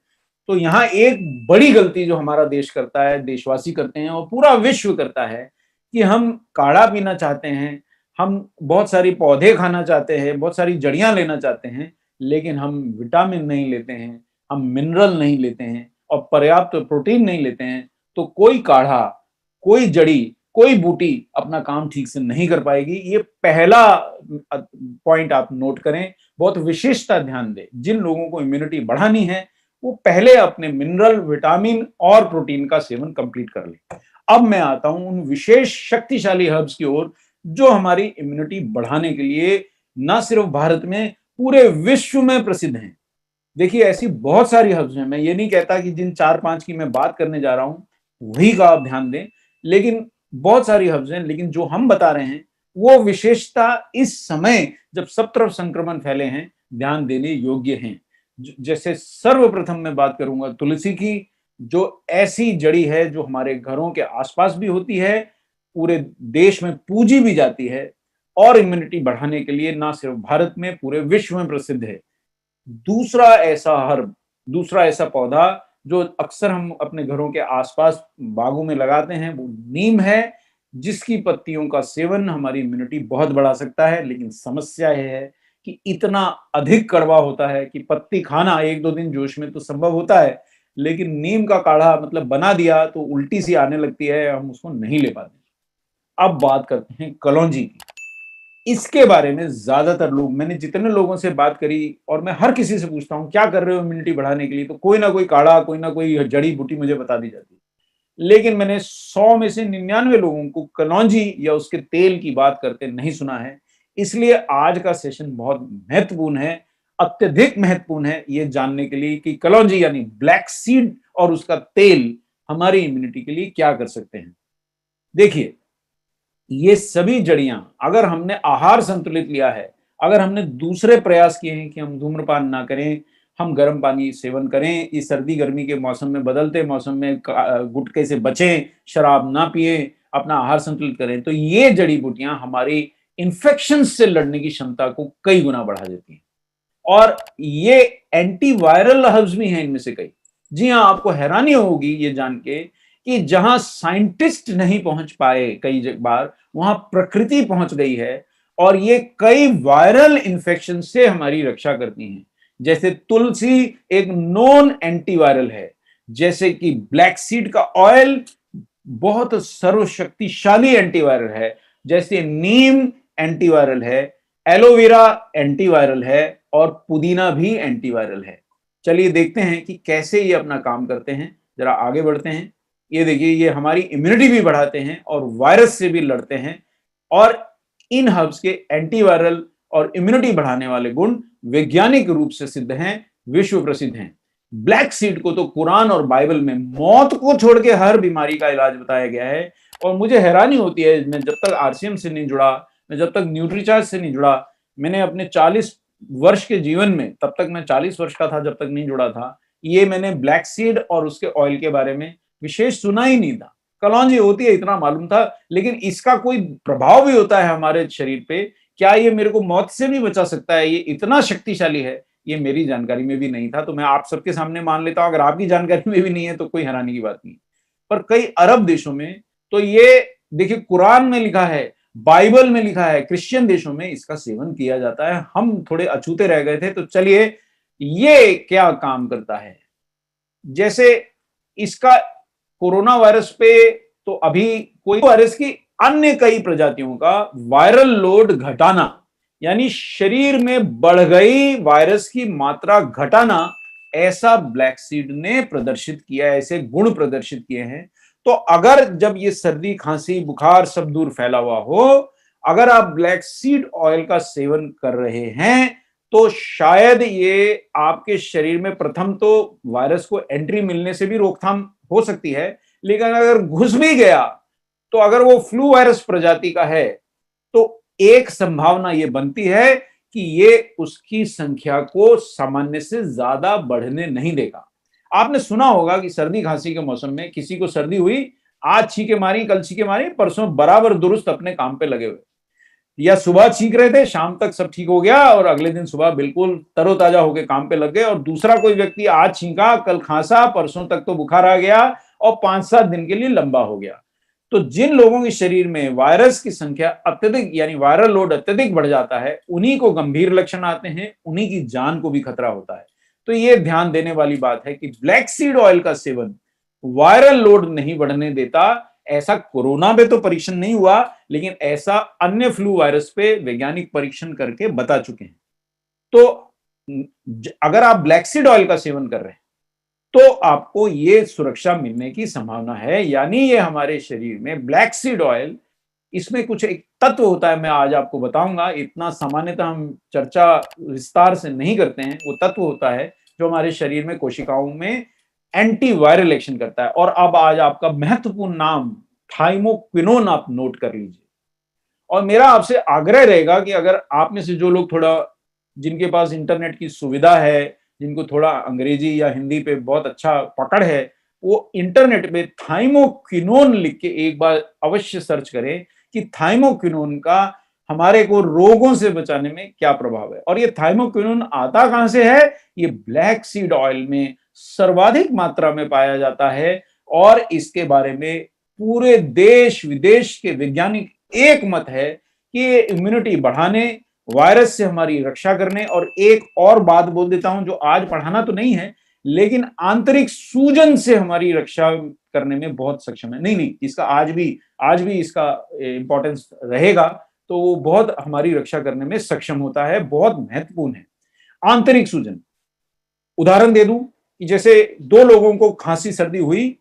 तो यहाँ एक बड़ी गलती जो हमारा देश करता है, देशवासी करते हैं और पूरा विश्व करता है, कि हम काढ़ा पीना चाहते हैं, हम बहुत सारी पौधे खाना चाहते हैं, बहुत सारी जड़ियां लेना चाहते हैं, लेकिन हम विटामिन नहीं लेते हैं, हम मिनरल नहीं लेते हैं, और पर्याप्त प्रोटीन नहीं लेते हैं। तो कोई काढ़ा, कोई जड़ी, कोई बूटी अपना काम ठीक से नहीं कर पाएगी। ये पहला पॉइंट आप नोट करें, बहुत विशेषता ध्यान दें। जिन लोगों को इम्यूनिटी बढ़ानी है वो पहले अपने मिनरल, विटामिन और प्रोटीन का सेवन कंप्लीट कर ले। अब मैं आता हूं उन विशेष शक्तिशाली हर्ब्स की ओर जो हमारी इम्यूनिटी बढ़ाने के लिए न सिर्फ भारत में, पूरे विश्व में प्रसिद्ध हैं। देखिए, ऐसी बहुत सारी हर्ब्स हैं। मैं ये नहीं कहता कि जिन 4-5 की मैं बात करने जा रहा हूं वही का आप ध्यान दें, लेकिन बहुत सारी हर्ब्स हैं। लेकिन जो हम बता रहे हैं वो विशेषता इस समय जब सब तरफ संक्रमण फैले हैं, ध्यान देने योग्य हैं। जैसे सर्वप्रथम मैं बात करूंगा तुलसी की, जो ऐसी जड़ी है जो हमारे घरों के आसपास भी होती है, पूरे देश में पूजी भी जाती है और इम्यूनिटी बढ़ाने के लिए ना सिर्फ भारत में, पूरे विश्व में प्रसिद्ध है। दूसरा ऐसा हर्ब, दूसरा ऐसा पौधा जो अक्सर हम अपने घरों के आसपास बागों में लगाते हैं, वो नीम है, जिसकी पत्तियों का सेवन हमारी इम्यूनिटी बहुत बढ़ा सकता है। लेकिन समस्या यह है कि इतना अधिक कड़वा होता है कि पत्ती खाना 1-2 दिन जोश में तो संभव होता है, लेकिन नीम का काढ़ा मतलब बना दिया तो उल्टी सी आने लगती है, हम उसको नहीं ले पाते। अब बात करते हैं कलौंजी की। इसके बारे में ज्यादातर लोग, मैंने जितने लोगों से बात करी और मैं हर किसी से पूछता हूं क्या कर रहे हो इम्यूनिटी बढ़ाने के लिए, तो कोई ना कोई काढ़ा, कोई ना कोई जड़ी बूटी मुझे बता दी जाती है। लेकिन मैंने 100 में से 99 लोगों को कलौंजी या उसके तेल की बात करते नहीं सुना है। इसलिए आज का सेशन बहुत महत्वपूर्ण है, अत्यधिक महत्वपूर्ण है ये जानने के लिए कि कलौंजी यानी ब्लैक सीड और उसका तेल हमारी इम्यूनिटी के लिए क्या कर सकते हैं। देखिए, ये सभी जड़ियां अगर हमने आहार संतुलित लिया है, अगर हमने दूसरे प्रयास किए हैं कि हम धूम्रपान ना करें, हम गर्म पानी सेवन करें, इस सर्दी गर्मी के मौसम में, बदलते मौसम में गुटखे से बचें, शराब ना पिए, अपना आहार संतुलित करें, तो ये जड़ी बूटियां हमारी इन्फेक्शन से लड़ने की क्षमता को कई गुना बढ़ा देती हैं। और ये एंटीवायरल हर्ब्स भी हैं इनमें से कई। जी हाँ, आपको हैरानी होगी ये जान के कि जहां साइंटिस्ट नहीं पहुंच पाए कई बार, वहां प्रकृति पहुंच गई है और ये कई वायरल इंफेक्शन से हमारी रक्षा करती हैं। जैसे तुलसी एक नॉन एंटीवायरल है, जैसे कि ब्लैक सीड का ऑयल बहुत सर्वशक्तिशाली एंटीवायरल है, जैसे नीम एंटीवायरल है, एलोवेरा एंटीवायरल है और पुदीना भी एंटीवायरल है। चलिए देखते हैं कि कैसे ये अपना काम करते हैं। जरा आगे बढ़ते हैं। ये देखिए, ये हमारी इम्यूनिटी भी बढ़ाते हैं और वायरस से भी लड़ते हैं। और इन हर्ब्स के एंटीवायरल और इम्यूनिटी बढ़ाने वाले गुण वैज्ञानिक रूप से सिद्ध हैं, विश्व प्रसिद्ध हैं। ब्लैक सीड को तो कुरान और बाइबल में मौत को छोड़ के हर बीमारी का इलाज बताया गया है। और मुझे हैरानी होती है, मैं जब तक आरसीएम से नहीं जुड़ा, मैं जब तक न्यूट्रीचार्ज से नहीं जुड़ा, मैंने अपने 40 वर्ष के जीवन में, तब तक मैं 40 वर्ष का था जब तक नहीं जुड़ा था, ये मैंने ब्लैक सीड और उसके ऑयल के बारे में विशेष सुना ही नहीं था। कलौंजी होती है इतना मालूम था, लेकिन इसका कोई प्रभाव भी होता है हमारे शरीर पे, क्या ये मेरे को मौत से भी बचा सकता है, ये इतना शक्तिशाली है, ये मेरी जानकारी में भी नहीं था। तो मैं आप सबके सामने मान लेता हूं, अगर आपकी जानकारी में भी नहीं है तो कोई हैरानी की बात नहीं। पर कई अरब देशों में तो ये, देखिए, कुरान में लिखा है, बाइबल में लिखा है, क्रिश्चियन देशों में इसका सेवन किया जाता है। हम थोड़े अछूते रह गए थे। तो चलिए, ये क्या काम करता है। जैसे इसका कोरोना वायरस पे तो अभी कोई वायरस की अन्य कई प्रजातियों का वायरल लोड घटाना, यानी शरीर में बढ़ गई वायरस की मात्रा घटाना, ऐसा ब्लैक सीड ने प्रदर्शित किया है, ऐसे गुण प्रदर्शित किए हैं। तो अगर जब ये सर्दी, खांसी, बुखार सब दूर फैला हुआ हो, अगर आप ब्लैक सीड ऑयल का सेवन कर रहे हैं, तो शायद ये आपके शरीर में प्रथम तो वायरस को एंट्री मिलने से भी रोकथाम हो सकती है, लेकिन अगर घुस भी गया तो अगर वो फ्लू वायरस प्रजाति का है तो एक संभावना ये बनती है कि ये उसकी संख्या को सामान्य से ज्यादा बढ़ने नहीं देगा। आपने सुना होगा कि सर्दी खांसी के मौसम में किसी को सर्दी हुई, आज छींके मारी, कल छींके मारी, परसों बराबर दुरुस्त अपने काम पे लगे हुए, या सुबह छींक रहे थे, शाम तक सब ठीक हो गया और अगले दिन सुबह बिल्कुल तरोताजा होकर काम पे लग गए। और दूसरा कोई व्यक्ति आज छींका, कल खांसा, परसों तक तो बुखार आ गया और 5-7 दिन के लिए लंबा हो गया। तो जिन लोगों के शरीर में वायरस की संख्या अत्यधिक, यानी वायरल लोड अत्यधिक बढ़ जाता है, उन्हीं को गंभीर लक्षण आते हैं, उन्हीं की जान को भी खतरा होता है। तो ये ध्यान देने वाली बात है कि ब्लैक सीड ऑयल का सेवन वायरल लोड नहीं बढ़ने देता। ऐसा कोरोना पे तो परीक्षण नहीं हुआ, लेकिन ऐसा अन्य फ्लू वायरस पे वैज्ञानिक परीक्षण करके बता चुके हैं। तो अगर आप ब्लैक सीड ऑयल का सेवन कर रहे हैं तो आपको ये सुरक्षा मिलने की संभावना है। यानी ये हमारे शरीर में ब्लैक सीड ऑयल, इसमें कुछ एक तत्व होता है, मैं आज आपको बताऊंगा। इतना सामान्यतः हम चर्चा विस्तार से नहीं करते हैं। वो तत्व होता है जो हमारे शरीर में कोशिकाओं में एंटी वायरल एक्शन करता है। और अब आज आपका महत्वपूर्ण नाम थाइमोक्विनोन आप नोट कर लीजिए। और मेरा आपसे आग्रह रहेगा कि अगर आप में से जो लोग थोड़ा, जिनके पास इंटरनेट की सुविधा है, जिनको थोड़ा अंग्रेजी या हिंदी पे बहुत अच्छा पकड़ है, वो इंटरनेट पे थाइमोक्विनोन लिख के एक बार अवश्य सर्च करें कि थाइमोक्विनोन का हमारे को रोगों से बचाने में क्या प्रभाव है। और ये थाइमोक्विनोन आता कहां से है? ये ब्लैक सीड ऑयल में सर्वाधिक मात्रा में पाया जाता है। और इसके बारे में पूरे देश विदेश के वैज्ञानिक एक मत है कि ये इम्यूनिटी बढ़ाने, वायरस से हमारी रक्षा करने, और एक और बात बोल देता हूं जो आज पढ़ाना तो नहीं है, लेकिन आंतरिक सूजन से हमारी रक्षा करने में बहुत सक्षम है। नहीं, इसका आज भी इसका इंपॉर्टेंस रहेगा। तो वो बहुत हमारी रक्षा करने में सक्षम होता है, बहुत महत्वपूर्ण है। आंतरिक सूजन, उदाहरण दे दूं कि जैसे दो लोगों को खांसी सर्दी हुई,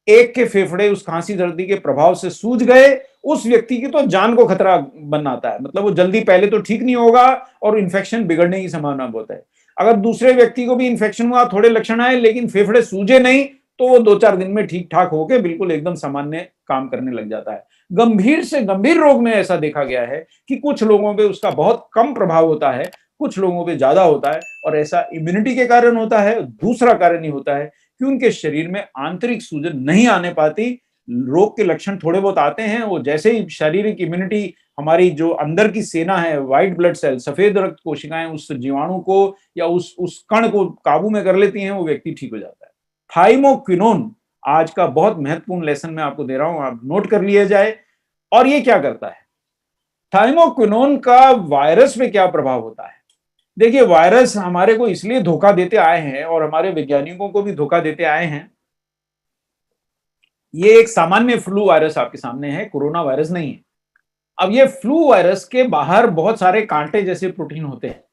एक के फेफड़े उस खांसी सर्दी के प्रभाव से सूज गए, उस व्यक्ति की तो जान को खतरा बन आता है। मतलब वो जल्दी पहले तो ठीक नहीं होगा और इन्फेक्शन बिगड़ने की संभावना बहुत है। अगर दूसरे व्यक्ति को भी इन्फेक्शन हुआ, थोड़े लक्षण आए लेकिन फेफड़े सूजे नहीं, तो वो 2-4 दिन में ठीक ठाक होकर बिल्कुल एकदम सामान्य काम करने लग जाता है। गंभीर से गंभीर रोग में ऐसा देखा गया है कि कुछ लोगों पे उसका बहुत कम प्रभाव होता है, कुछ लोगों पे ज्यादा होता है। और ऐसा इम्यूनिटी के कारण होता है। दूसरा कारण ही होता है कि उनके शरीर में आंतरिक सूजन नहीं आने पाती। रोग के लक्षण थोड़े बहुत आते हैं, वो जैसे ही शारीरिक इम्यूनिटी, हमारी जो अंदर की सेना है, व्हाइट ब्लड सेल, सफेद रक्त कोशिकाएं उस जीवाणु को या उस कण को काबू में कर लेती हैं, वो व्यक्ति ठीक हो जाता है। थाइमोक्विनोन आज का बहुत महत्वपूर्ण लेसन मैं आपको दे रहा हूं, आप नोट कर लिए जाए। और ये क्या करता है? थाइमोक्विनोन का वायरस पे क्या प्रभाव होता है? देखिए, वायरस हमारे को इसलिए धोखा देते आए हैं और हमारे वैज्ञानिकों को भी धोखा देते आए हैं। ये एक सामान्य फ्लू वायरस आपके सामने है, कोरोना वायरस नहीं है। अब ये फ्लू वायरस के बाहर बहुत सारे कांटे जैसे प्रोटीन होते हैं।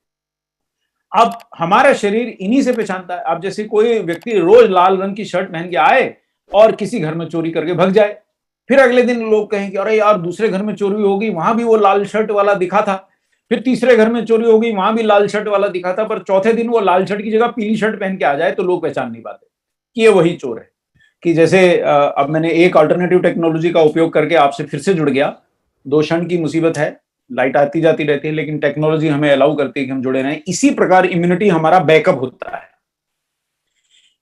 अब हमारा शरीर इन्हीं से पहचानता है। अब जैसे कोई व्यक्ति रोज लाल रंग की शर्ट पहन के आए और किसी घर में चोरी करके भाग जाए, फिर अगले दिन लोग कहें कि अरे यार, दूसरे घर में चोरी हो गई, वहां भी वो लाल शर्ट वाला दिखा था। फिर तीसरे घर में चोरी हो गई, वहां भी लाल शर्ट वाला दिखा था। पर चौथे दिन वो लाल शर्ट की जगह पीली शर्ट पहन के आ जाए तो लोग पहचान नहीं पाते कि ये वही चोर है। कि जैसे अब मैंने एक अल्टरनेटिव टेक्नोलॉजी का उपयोग करके आपसे फिर से जुड़ गया। 2 क्षण की मुसीबत है, लाइट आती जाती रहती है, लेकिन टेक्नोलॉजी हमें अलाउ करती है कि हम जुड़े रहें। इसी प्रकार इम्यूनिटी हमारा बैकअप होता है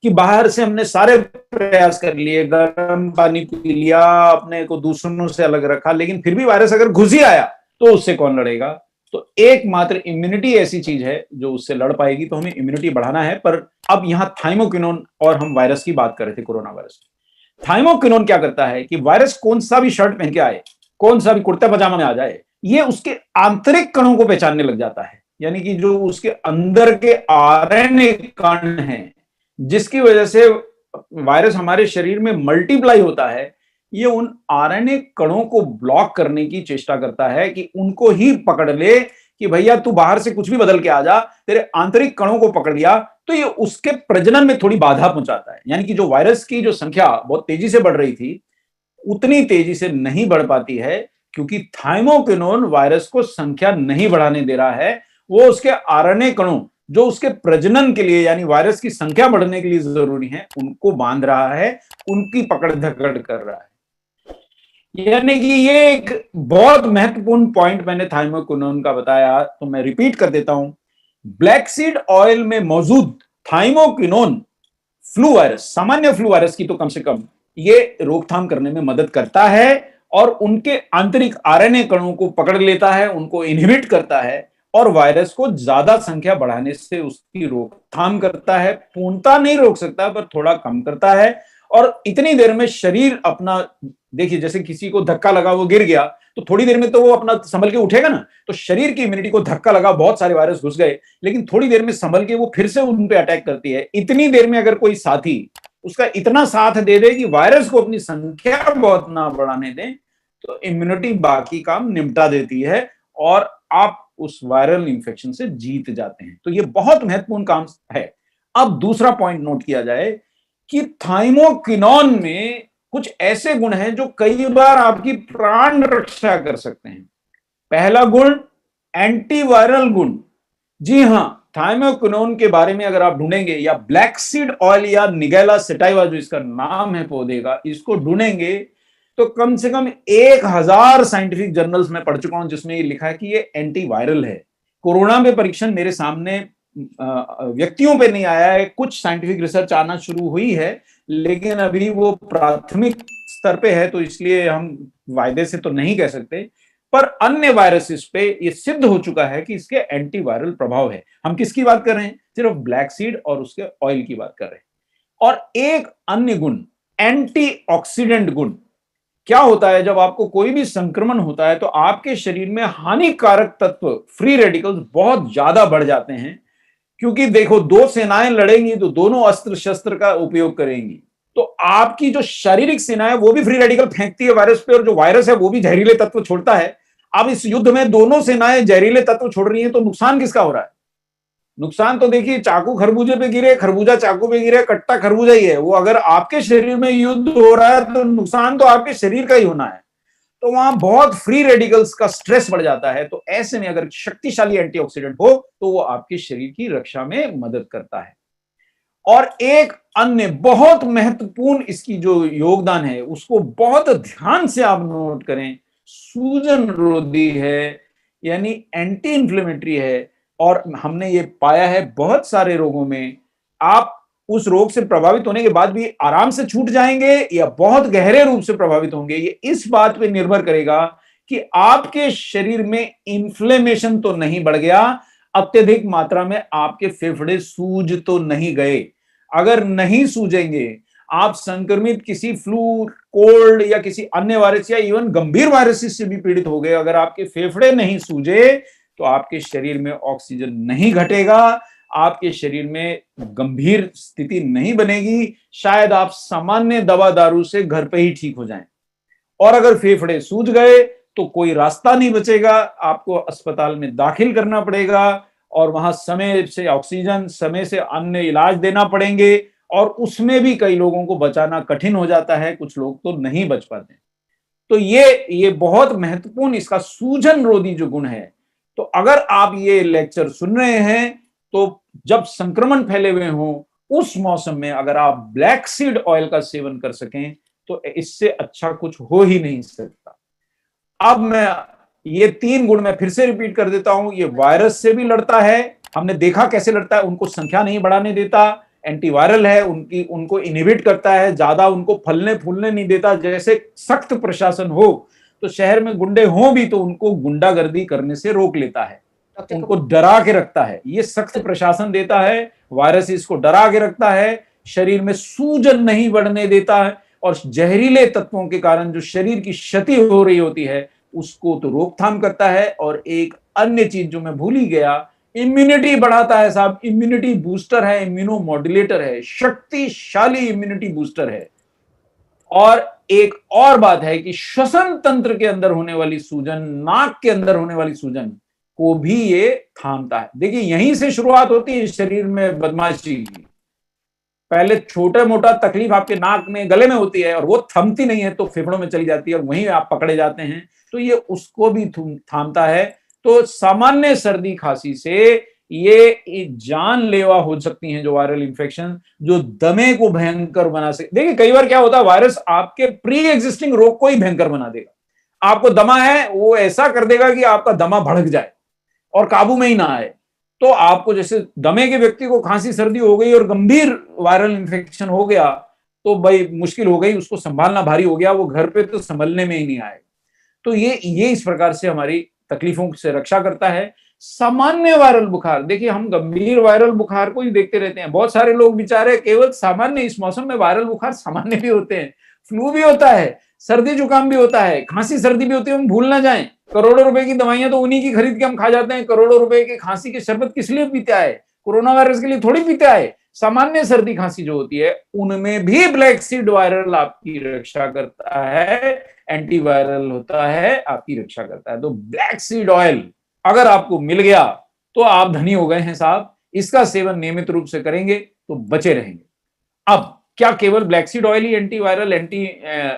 कि बाहर से हमने सारे प्रयास कर लिए, गर्म पानी पी लिया, अपने को दूसरों से अलग रखा, लेकिन फिर भी वायरस अगर घुस ही आया तो उससे कौन लड़ेगा? तो एकमात्र इम्यूनिटी ऐसी चीज है जो उससे लड़ पाएगी। तो हमें इम्यूनिटी बढ़ाना है। पर अब यहां थाइमोक्विनोन, और हम वायरस की बात कर रहे थे, कोरोना वायरस। थाइमोक्विनोन क्या करता है कि वायरस कौन सा भी शर्ट पहन के आए, कौन सा भी कुर्ता पजामा में आ जाए, ये उसके आंतरिक कणों को पहचानने लग जाता है। यानी कि जो उसके अंदर के आरएनए कण हैं, जिसकी वजह से वायरस हमारे शरीर में मल्टीप्लाई होता है, ये उन आरएनए कणों को ब्लॉक करने की चेष्टा करता है कि उनको ही पकड़ ले कि भैया तू बाहर से कुछ भी बदल के आ जा, तेरे आंतरिक कणों को पकड़ लिया। तो ये उसके प्रजनन में थोड़ी बाधा पहुंचाता है। यानी कि जो वायरस की जो संख्या बहुत तेजी से बढ़ रही थी, उतनी तेजी से नहीं बढ़ पाती है, क्योंकि थाइमोक्विनोन वायरस को संख्या नहीं बढ़ाने दे रहा है। वो उसके आरएनए कणों जो उसके प्रजनन के लिए, यानी वायरस की संख्या बढ़ने के लिए जरूरी है, उनको बांध रहा है, उनकी पकड़ धकड़ कर रहा है। यानी कि ये एक बहुत महत्वपूर्ण पॉइंट मैंने थाइमोक्विनोन का बताया, तो मैं रिपीट कर देता हूं। ब्लैक सीड ऑयल में मौजूद थाइमोक्विनोन फ्लू वायरस, सामान्य फ्लू वायरस की तो कम से कम ये रोकथाम करने में मदद करता है और उनके आंतरिक आरएनए कणों को पकड़ लेता है, उनको इनहिबिट करता है और वायरस को ज्यादा संख्या बढ़ाने से उसकी रोकथाम करता है। पूर्णता नहीं रोक सकता, पर थोड़ा कम करता है। और इतनी देर में शरीर अपना, देखिए जैसे किसी को धक्का लगा, वो गिर गया, तो थोड़ी देर में तो वो अपना संभल के उठेगा ना। तो शरीर की इम्यूनिटी को धक्का लगा, बहुत सारे वायरस घुस गए, लेकिन थोड़ी देर में संभल के वो फिर से उन पे अटैक करती है। इतनी देर में अगर कोई साथी उसका इतना साथ दे दे कि वायरस को अपनी संख्या बहुत ना बढ़ाने दें, तो इम्यूनिटी बाकी काम निपटा देती है और आप उस वायरल इंफेक्शन से जीत जाते हैं। तो ये बहुत महत्वपूर्ण काम है। अब दूसरा पॉइंट नोट किया जाए कि थाइमोकिनोन में कुछ ऐसे गुण हैं जो कई बार आपकी प्राण रक्षा कर सकते हैं। पहला गुण एंटीवायरल गुण। जी हां, थाइमोकिनोन के बारे में अगर आप ढूंढेंगे, या ब्लैक सीड ऑयल या निगेला सेटाइवा जो इसका नाम है पौधे का, इसको ढूंढेंगे तो कम से कम 1000 साइंटिफिक जर्नल्स में पढ़ चुका हूं जिसमें ये लिखा है कि ये एंटीवायरल है। कोरोना में परीक्षण मेरे सामने व्यक्तियों पे नहीं आया है, कुछ साइंटिफिक रिसर्च आना शुरू हुई है, लेकिन अभी वो प्राथमिक स्तर पे है, तो इसलिए हम वायदे से तो नहीं कह सकते। पर अन्य वायरसेस पे ये सिद्ध हो चुका है कि इसके एंटीवायरल प्रभाव है। हम किसकी बात कर रहे हैं? सिर्फ ब्लैक सीड और उसके ऑयल की बात कर रहे हैं। और एक अन्य गुण, एंटीऑक्सीडेंट गुण। क्या होता है जब आपको कोई भी संक्रमण होता है तो आपके शरीर में हानिकारक तत्व, फ्री रेडिकल्स बहुत ज्यादा बढ़ जाते हैं, क्योंकि देखो, दो सेनाएं लड़ेंगी तो दोनों अस्त्र शस्त्र का उपयोग करेंगी। तो आपकी जो शारीरिक सेना है वो भी फ्री रेडिकल फेंकती है वायरस पे, और जो वायरस है वो भी जहरीले तत्व छोड़ता है। अब इस युद्ध में दोनों सेनाएं जहरीले तत्व छोड़ रही हैं, तो नुकसान किसका हो रहा है? नुकसान तो देखिए, चाकू खरबूजे पे गिरे, खरबूजा चाकू पे गिरे, कट्टा खरबूजा ही है वो। अगर आपके शरीर में युद्ध हो रहा है तो नुकसान तो आपके शरीर का ही होना है। तो वहां बहुत फ्री रेडिकल्स का स्ट्रेस बढ़ जाता है। तो ऐसे में अगर शक्तिशाली एंटीऑक्सीडेंट हो तो वो आपके शरीर की रक्षा में मदद करता है। और एक अन्य बहुत महत्वपूर्ण इसकी जो योगदान है उसको बहुत ध्यान से आप नोट करें, सूजन रोधी है, यानी एंटी इंफ्लेमेटरी है। और हमने ये पाया है बहुत सारे रोगों में, आप उस रोग से प्रभावित होने के बाद भी आराम से छूट जाएंगे या बहुत गहरे रूप से प्रभावित होंगे। ये इस बात पे निर्भर करेगा कि आपके शरीर में इंफ्लेमेशन तो नहीं बढ़ गया, अत्यधिक मात्रा में आपके फेफड़े सूज तो नहीं गए। अगर नहीं सूजेंगे, आप संक्रमित किसी फ्लू, कोल्ड या किसी अन्य वायरस या इवन गंभीर वायरस से भी पीड़ित हो गए, अगर आपके फेफड़े नहीं सूजे तो आपके शरीर में ऑक्सीजन नहीं घटेगा, आपके शरीर में गंभीर स्थिति नहीं बनेगी, शायद आप सामान्य दवा दारू से घर पे ही ठीक हो जाएं। और अगर फेफड़े सूज गए तो कोई रास्ता नहीं बचेगा, आपको अस्पताल में दाखिल करना पड़ेगा, और वहां समय से ऑक्सीजन, समय से अन्य इलाज देना पड़ेंगे, और उसमें भी कई लोगों को बचाना कठिन हो जाता है, कुछ लोग तो नहीं बच पाते। तो ये बहुत महत्वपूर्ण इसका सूजन रोधी जो गुण है। तो अगर आप ये लेक्चर सुन रहे हैं तो जब संक्रमण फैले हुए हो उस मौसम में अगर आप ब्लैक सीड ऑयल का सेवन कर सकें तो इससे अच्छा कुछ हो ही नहीं सकता। अब मैं ये 3 गुण मैं फिर से रिपीट कर देता हूं। ये वायरस से भी लड़ता है, हमने देखा कैसे लड़ता है, उनको संख्या नहीं बढ़ाने देता, एंटीवायरल है, उनको इनहिबिट करता है, ज्यादा उनको फलने फूलने नहीं देता। जैसे सख्त प्रशासन हो तो शहर में गुंडे हों भी तो उनको गुंडागर्दी करने से रोक लेता है, उनको डरा के रखता है। ये सख्त प्रशासन देता है, वायरस इसको डरा के रखता है, शरीर में सूजन नहीं बढ़ने देता है, और जहरीले तत्वों के कारण जो शरीर की क्षति हो रही होती है उसको तो रोकथाम करता है। और एक अन्य चीज जो मैं भूल ही गया, इम्यूनिटी बढ़ाता है साहब, इम्यूनिटी बूस्टर है, इम्यूनो मॉड्यूलेटर है, शक्तिशाली इम्यूनिटी बूस्टर है। और एक और बात है कि श्वसन तंत्र के अंदर होने वाली सूजन, नाक के अंदर होने वाली सूजन को भी ये थामता है। देखिए, यहीं से शुरुआत होती है शरीर में बदमाशी की। पहले छोटा मोटा तकलीफ आपके नाक में, गले में होती है और वो थमती नहीं है तो फेफड़ों में चली जाती है और वहीं आप पकड़े जाते हैं, तो ये उसको भी थामता है। तो सामान्य सर्दी खांसी से ये जानलेवा हो सकती हैं जो वायरल इंफेक्शन, जो दमे को भयंकर बना सकते। देखिए, कई बार क्या होता है, वायरस आपके प्री एग्जिस्टिंग रोग को ही भयंकर बना देगा। आपको दमा है, वो ऐसा कर देगा कि आपका दमा भड़क जाए और काबू में ही ना आए। तो आपको, जैसे दमे के व्यक्ति को खांसी सर्दी हो गई और गंभीर वायरल इंफेक्शन हो गया तो भाई मुश्किल हो गई, उसको संभालना भारी हो गया, वो घर पे तो संभलने में ही नहीं आएगा। तो ये इस प्रकार से हमारी तकलीफों से रक्षा करता है। सामान्य वायरल बुखार, देखिए हम गंभीर वायरल बुखार को ही देखते रहते हैं, बहुत सारे लोग बेचारे केवल सामान्य, इस मौसम में वायरल बुखार सामान्य भी होते हैं, फ्लू भी होता है, सर्दी जुकाम भी होता है, खांसी सर्दी भी होती है। हम भूल ना जाएं, करोड़ों रुपए की दवाइयां तो उन्हीं की खरीद के हम खा जाते हैं। करोड़ों रुपए के खांसी के शरबत किस लिए पीते आए? कोरोना वायरस के लिए थोड़ी पीते आए। सामान्य सर्दी खांसी जो होती है उनमें भी ब्लैक सीड वायरल आपकी रक्षा करता है, एंटीवायरल होता है, आपकी रक्षा करता है। तो ब्लैक सीड ऑयल अगर आपको मिल गया तो आप धनी हो गए हैं साहब। इसका सेवन नियमित रूप से करेंगे तो बचे रहेंगे। अब क्या केवल ब्लैक सीड ऑयल ही एंटीवायरल, एंटी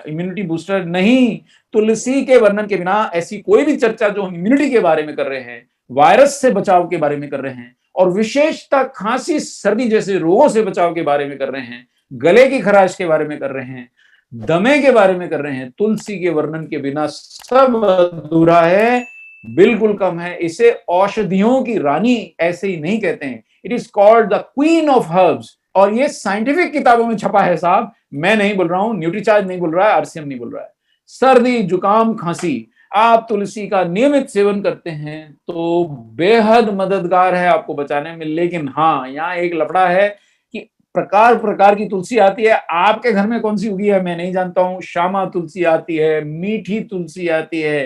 इम्यूनिटी बूस्टर? नहीं, तुलसी के वर्णन के बिना ऐसी कोई भी चर्चा जो हम इम्यूनिटी के बारे में कर रहे हैं, वायरस से बचाव के बारे में कर रहे हैं, और विशेषतः खांसी सर्दी जैसे रोगों से बचाव के बारे में कर रहे हैं, गले की खराश के बारे में कर रहे हैं, दमे के बारे में कर रहे हैं, तुलसी के वर्णन के बिना सब अधूरा है, बिल्कुल कम है। इसे औषधियों की रानी ऐसे ही नहीं कहते हैं, it is called the queen of herbs. और ये साइंटिफिक किताबों में छपा है साहब, मैं नहीं बोल रहा हूं, न्यूट्रीचार्ज नहीं बोल रहा है, आरसीएम नहीं बोल रहा है। सर्दी जुकाम खांसी, आप तुलसी का नियमित सेवन करते हैं तो बेहद मददगार है आपको बचाने में। लेकिन हाँ, यहाँ एक लफड़ा है कि प्रकार प्रकार की तुलसी आती है। आपके घर में कौन सी उगी है मैं नहीं जानता हूं। श्यामा तुलसी आती है, मीठी तुलसी आती है,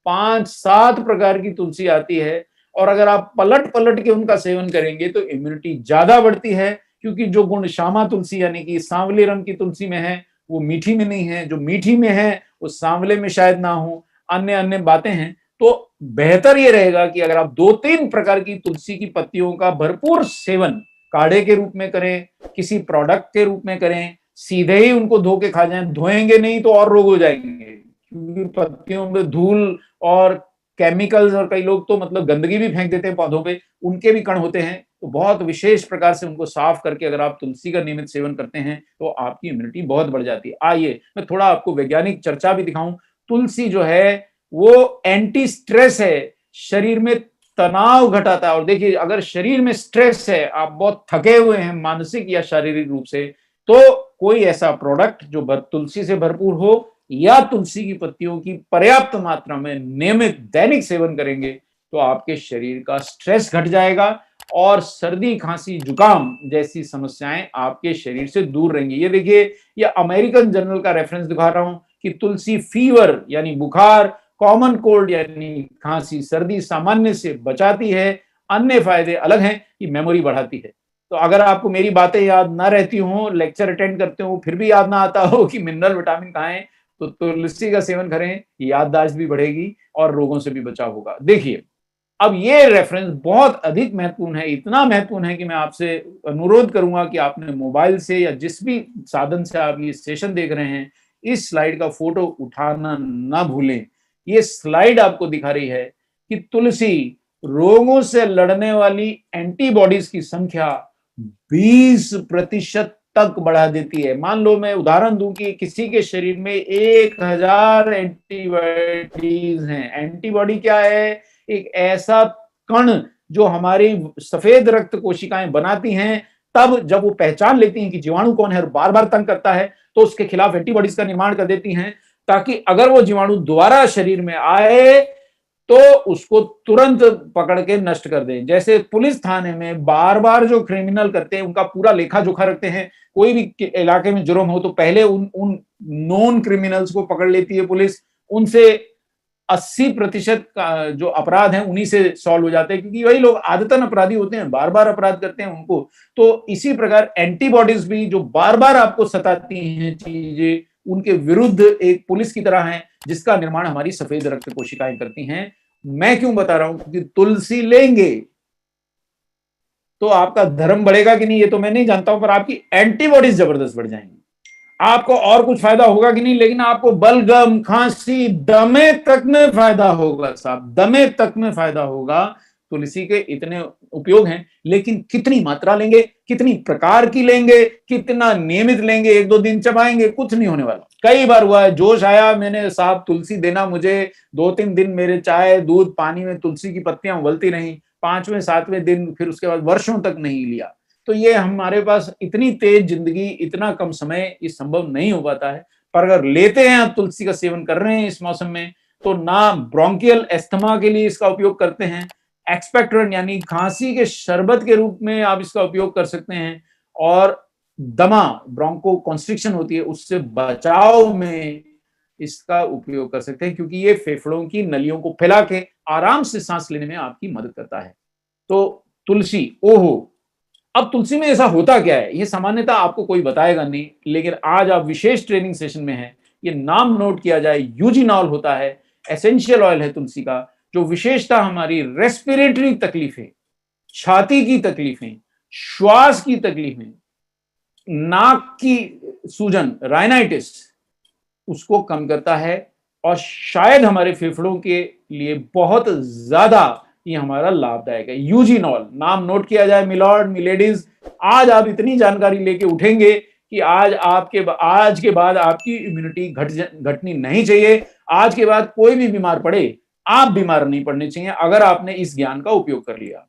5-7 प्रकार की तुलसी आती है। और अगर आप पलट पलट के उनका सेवन करेंगे तो इम्यूनिटी ज्यादा बढ़ती है, क्योंकि जो गुण श्यामा तुलसी यानी कि सांवले रंग की तुलसी में है वो मीठी में नहीं है, जो मीठी में है वो सांवले में शायद ना हो, अन्य अन्य बातें हैं। तो बेहतर ये रहेगा कि अगर आप 2-3 प्रकार की तुलसी की पत्तियों का भरपूर सेवन काढ़े के रूप में करें, किसी प्रोडक्ट के रूप में करें, सीधे ही उनको धो के खा जाएं, धोएंगे नहीं तो और रोग हो जाएंगे, क्योंकि पत्तियों में धूल और केमिकल्स, और कई लोग तो मतलब गंदगी भी फेंक देते हैं पौधों पे, उनके भी कण होते हैं। तो बहुत विशेष प्रकार से उनको साफ करके अगर आप तुलसी का नियमित सेवन करते हैं तो आपकी इम्यूनिटी बहुत बढ़ जाती है। आइए मैं थोड़ा आपको वैज्ञानिक चर्चा भी दिखाऊं। तुलसी जो है वो एंटी स्ट्रेस है, शरीर में तनाव घटाता है। और देखिए, अगर शरीर में स्ट्रेस है, आप बहुत थके हुए हैं मानसिक या शारीरिक रूप से, तो कोई ऐसा प्रोडक्ट जो तुलसी से भरपूर हो या तुलसी की पत्तियों की पर्याप्त मात्रा में नियमित दैनिक सेवन करेंगे तो आपके शरीर का स्ट्रेस घट जाएगा और सर्दी खांसी जुकाम जैसी समस्याएं आपके शरीर से दूर रहेंगी। ये देखिए, ये अमेरिकन जर्नल का रेफरेंस दिखा रहा हूं कि तुलसी फीवर यानी बुखार, कॉमन कोल्ड यानी खांसी सर्दी सामान्य से बचाती है। अन्य फायदे अलग हैं कि मेमोरी बढ़ाती है। तो अगर आपको मेरी बातें याद ना रहती हो, लेक्चर अटेंड करते हो फिर भी याद ना आता हो कि मिनरल विटामिन कहाँ है, तो तुलसी का सेवन करें, याददाश्त भी बढ़ेगी और रोगों से भी बचाव होगा। देखिए, अब ये रेफरेंस बहुत अधिक महत्वपूर्ण है, इतना महत्वपूर्ण है कि मैं आपसे अनुरोध करूंगा कि आपने मोबाइल से या जिस भी साधन से आप ये सेशन देख रहे हैं, इस स्लाइड का फोटो उठाना ना भूलें। ये स्लाइड आपको दिखा रही है कि तुलसी रोगों से लड़ने वाली एंटीबॉडीज की संख्या 20% तक बढ़ा देती है। मान लो मैं उदाहरण दूं कि किसी के शरीर में 1000 एंटीबॉडीज हैं। एंटीबॉडी क्या है? एक ऐसा कण जो हमारी सफेद रक्त कोशिकाएं बनाती हैं, तब जब वो पहचान लेती हैं कि जीवाणु कौन है और बार बार तंग करता है तो उसके खिलाफ एंटीबॉडीज का निर्माण कर देती हैं, ताकि अगर वो जीवाणु दोबारा शरीर में आए तो उसको तुरंत पकड़ के नष्ट कर दें। जैसे पुलिस थाने में बार बार जो क्रिमिनल करते हैं उनका पूरा लेखा जोखा रखते हैं, कोई भी इलाके में जुर्म हो तो पहले उन नॉन क्रिमिनल्स को पकड़ लेती है पुलिस, उनसे 80% जो अपराध हैं उन्हीं से सॉल्व हो जाते हैं, क्योंकि वही लोग आदतन अपराधी होते हैं, बार बार अपराध करते हैं उनको। तो इसी प्रकार एंटीबॉडीज भी जो बार बार आपको सताती हैं चीजें, उनके विरुद्ध एक पुलिस की तरह है जिसका निर्माण हमारी सफेद रक्त कोशिकाएं करती हैं। मैं क्यों बता रहा हूं? क्योंकि तुलसी लेंगे तो आपका धर्म बढ़ेगा कि नहीं ये तो मैं नहीं जानता हूं, पर आपकी एंटीबॉडीज जबरदस्त बढ़ जाएंगी। आपको और कुछ फायदा होगा कि नहीं, लेकिन आपको बलगम खांसी दमे तक में फायदा होगा साहब, दमे तक में फायदा होगा। तुलसी के इतने उपयोग हैं, लेकिन कितनी मात्रा लेंगे, कितनी प्रकार की लेंगे, कितना नियमित लेंगे, 1-2 दिन चबाएंगे, कुछ नहीं होने वाला। कई बार हुआ है, जोश आया, मैंने साहब तुलसी देना मुझे, 2-3 दिन मेरे चाय दूध पानी में तुलसी की पत्तियां उबलती रहीं, 5वें-7वें दिन फिर उसके बाद वर्षों तक नहीं लिया। तो ये हमारे पास इतनी तेज जिंदगी, इतना कम समय, ये संभव नहीं हो पाता है। पर अगर लेते हैं, आप तुलसी का सेवन कर रहे हैं इस मौसम में, तो ना ब्रोंकियल एस्थमा के लिए इसका उपयोग करते हैं, एक्सपेक्टोरेंट यानी खांसी के शरबत के रूप में आप इसका उपयोग कर सकते हैं, और दमा ब्रोंको कॉन्स्ट्रिक्शन होती है उससे बचाव में इसका उपयोग कर सकते हैं, क्योंकि ये फेफड़ों की नलियों को फैला के आराम से सांस लेने में आपकी मदद करता है। तो तुलसी, ओहो, अब तुलसी में ऐसा होता क्या है ये सामान्यतः आपको कोई बताएगा नहीं, लेकिन आज आप विशेष ट्रेनिंग सेशन में हैं, ये नाम नोट किया जाए। यूजिनॉल होता है, एसेंशियल ऑयल है तुलसी का, जो विशेषता हमारी रेस्पिरेटरी तकलीफें, छाती की तकलीफें, श्वास की तकलीफें, नाक की सूजन, राइनाइटिस, उसको कम करता है और शायद हमारे फेफड़ों के लिए बहुत ज्यादा ये हमारा लाभदायक है। यूजीनॉल, नाम नोट किया जाए मिलॉर्ड मिलेडीज, आज आप इतनी जानकारी लेके उठेंगे कि आज के बाद आपकी इम्यूनिटी घटनी नहीं चाहिए। आज के बाद कोई भी बीमार पड़े, आप बीमार नहीं पड़ने चाहिए अगर आपने इस ज्ञान का उपयोग कर लिया।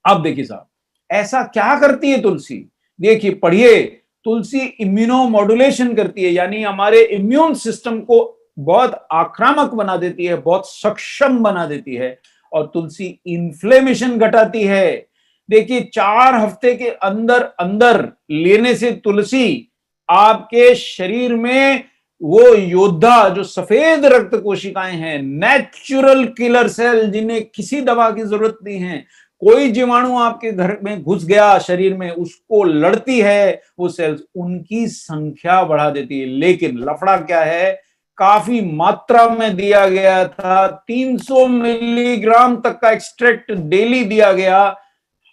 अब देखिए साहब, ऐसा क्या करती है तुलसी? देखिए, पढ़िए। तुलसी इम्यूनोमॉड्यूलेशन करती है, यानी हमारे इम्यून सिस्टम को बहुत आक्रामक बना देती है, बहुत सक्षम बना देती है। और तुलसी इन्फ्लेमेशन घटाती है। देखिए, 4 हफ्ते के अंदर अंदर लेने से तुलसी आपके शरीर में वो योद्धा, जो सफेद रक्त कोशिकाएं हैं, नेचुरल किलर सेल, जिन्हें किसी दवा की जरूरत नहीं है, कोई जीवाणु आपके घर में घुस गया शरीर में, उसको लड़ती है वो सेल्स, उनकी संख्या बढ़ा देती है। लेकिन लफड़ा क्या है, काफी मात्रा में दिया गया था, 300 मिलीग्राम तक का एक्सट्रैक्ट डेली दिया गया।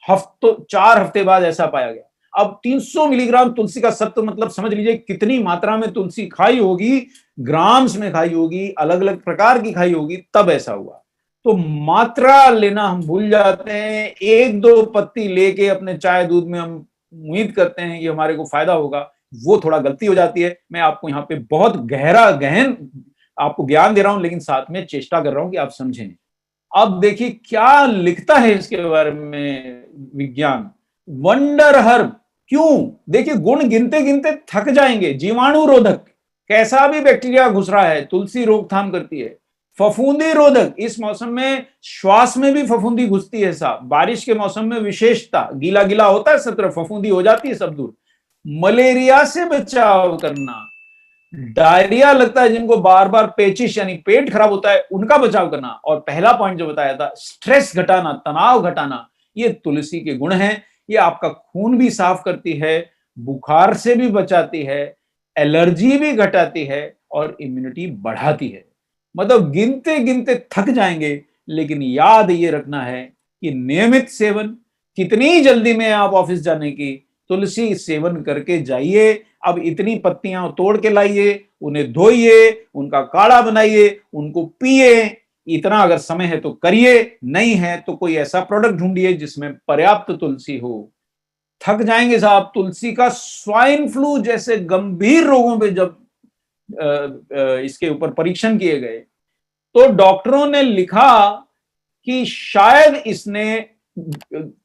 4 हफ्ते बाद ऐसा पाया गया। अब 300 मिलीग्राम तुलसी का सत्व, मतलब समझ लीजिए कितनी मात्रा में तुलसी खाई होगी, ग्राम्स में खाई होगी, अलग अलग प्रकार की खाई होगी, तब ऐसा हुआ। तो मात्रा लेना हम भूल जाते हैं। 1-2 पत्ती लेके अपने चाय दूध में हम उम्मीद करते हैं कि हमारे को फायदा होगा, वो थोड़ा गलती हो जाती है। मैं आपको यहाँ पे बहुत गहन आपको ज्ञान दे रहा हूं, लेकिन साथ में चेष्टा कर रहा हूं कि आप समझें। अब देखिए क्या लिखता है इसके बारे में विज्ञान। वंडर हर्ब, क्यों? देखिए, गुण गिनते गिनते थक जाएंगे। जीवाणु रोधक, कैसा भी बैक्टीरिया घुस रहा है, तुलसी रोकथाम करती है। फफूंदी रोधक, इस मौसम में श्वास में भी फफूंदी घुसती है साहब। बारिश के मौसम में विशेषता, गीला गीला होता है सब तरफ, फफूंदी हो जाती है सब दूर। मलेरिया से बचाव करना, डायरिया लगता है जिनको बार बार, पेचिश यानी पेट खराब होता है, उनका बचाव करना। और पहला पॉइंट जो बताया था, स्ट्रेस घटाना, तनाव घटाना, ये तुलसी के गुण हैं। ये आपका खून भी साफ करती है, बुखार से भी बचाती है, एलर्जी भी घटाती है और इम्यूनिटी बढ़ाती है। मतलब गिनते गिनते थक जाएंगे, लेकिन याद ये रखना है कि नियमित सेवन, कितनी जल्दी में आप ऑफिस जाने की, तुलसी सेवन करके जाइए। अब इतनी पत्तियां तोड़ के लाइए, उन्हें धोइए, उनका काढ़ा बनाइए, उनको पिए। इतना अगर समय है तो करिए, नहीं है तो कोई ऐसा प्रोडक्ट ढूंढिए जिसमें पर्याप्त तुलसी हो। थक जाएंगे साहब। तुलसी का स्वाइन फ्लू जैसे गंभीर रोगों पे जब इसके ऊपर परीक्षण किए गए, तो डॉक्टरों ने लिखा कि शायद इसने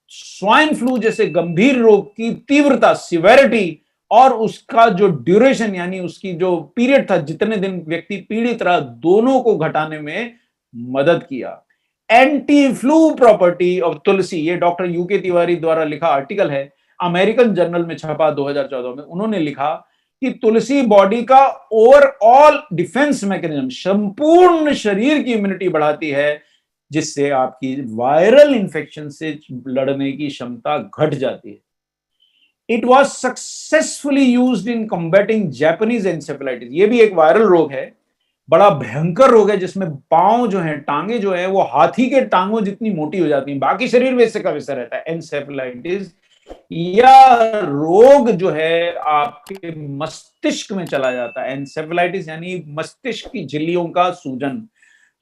स्वाइन फ्लू जैसे गंभीर रोग की तीव्रता, सिवेरिटी, और उसका जो ड्यूरेशन, यानी उसकी जो पीरियड था, जितने दिन व्यक्ति पीड़ित रहा, दोनों को घटाने में मदद किया। एंटी फ्लू प्रॉपर्टी ऑफ तुलसी, ये डॉक्टर यूके तिवारी द्वारा लिखा आर्टिकल है, अमेरिकन जर्नल में छपा 2014 में। उन्होंने लिखा कि तुलसी बॉडी का ओवरऑल डिफेंस मैकेनिज्म, संपूर्ण शरीर की इम्यूनिटी बढ़ाती है, जिससे आपकी वायरल इंफेक्शन से लड़ने की क्षमता घट जाती है। It was successfully used in combating Japanese encephalitis. ये भी एक वायरल रोग है, बड़ा भयंकर रोग है, जिसमें पांव जो है, टांगे जो है, वो हाथी के टांगों जितनी मोटी हो जाती है, बाकी शरीर वैसे का वैसा रहता है। एंसेफेलाइटिस या रोग जो है आपके मस्तिष्क में चला जाता है। एंसेफेलाइटिस यानी मस्तिष्क की झिल्लियों का सूजन।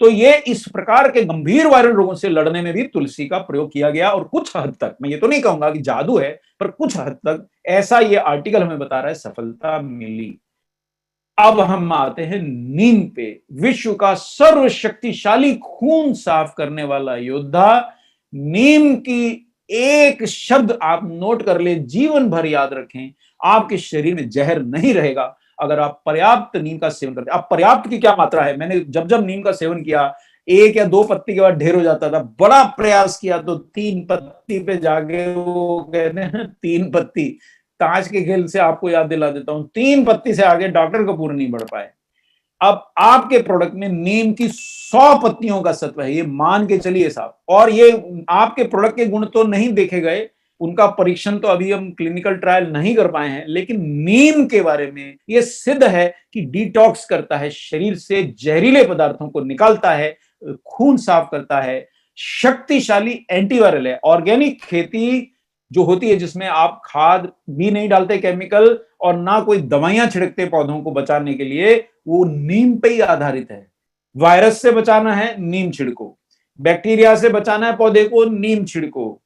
तो ये इस प्रकार के गंभीर वायरल रोगों से लड़ने में भी तुलसी का प्रयोग किया गया। और कुछ हद तक, मैं ये तो नहीं कहूंगा कि जादू है, पर कुछ हद तक ऐसा ये आर्टिकल हमें बता रहा है, सफलता मिली। अब हम आते हैं नीम पे। विश्व का सर्वशक्तिशाली खून साफ करने वाला योद्धा। नीम की एक शब्द आप नोट कर ले, जीवन भर याद रखें, आपके शरीर में जहर नहीं रहेगा अगर आप पर्याप्त नीम का सेवन करते हैं। अब पर्याप्त की क्या मात्रा है? मैंने जब जब नीम का सेवन किया, 1 या 2 पत्ती के बाद ढेर हो जाता था। बड़ा प्रयास किया तो 3 पत्ती पे जाके, वो कहते हैं 3 पत्ती, ताश के खेल से आपको याद दिला देता हूं, 3 पत्ती से आगे डॉक्टर कपूर नहीं बढ़ पाए। अब आपके प्रोडक्ट में नीम की 100 पत्तियों का सत्व है, ये मान के चलिए साहब। और ये आपके प्रोडक्ट के गुण तो नहीं देखे गए, उनका परीक्षण तो अभी हम क्लिनिकल ट्रायल नहीं कर पाए हैं, लेकिन नीम के बारे में यह सिद्ध है कि डिटॉक्स करता है, शरीर से जहरीले पदार्थों को निकालता है, खून साफ करता है, शक्तिशाली एंटीवायरल है। ऑर्गेनिक खेती जो होती है, जिसमें आप खाद भी नहीं डालते केमिकल और ना कोई दवाइयां छिड़कते पौधों को बचाने के लिए, वो नीम पे ही आधारित है। वायरस से बचाना है, नीम छिड़को। बैक्टीरिया से बचाना है पौधे को, नीम छिड़को।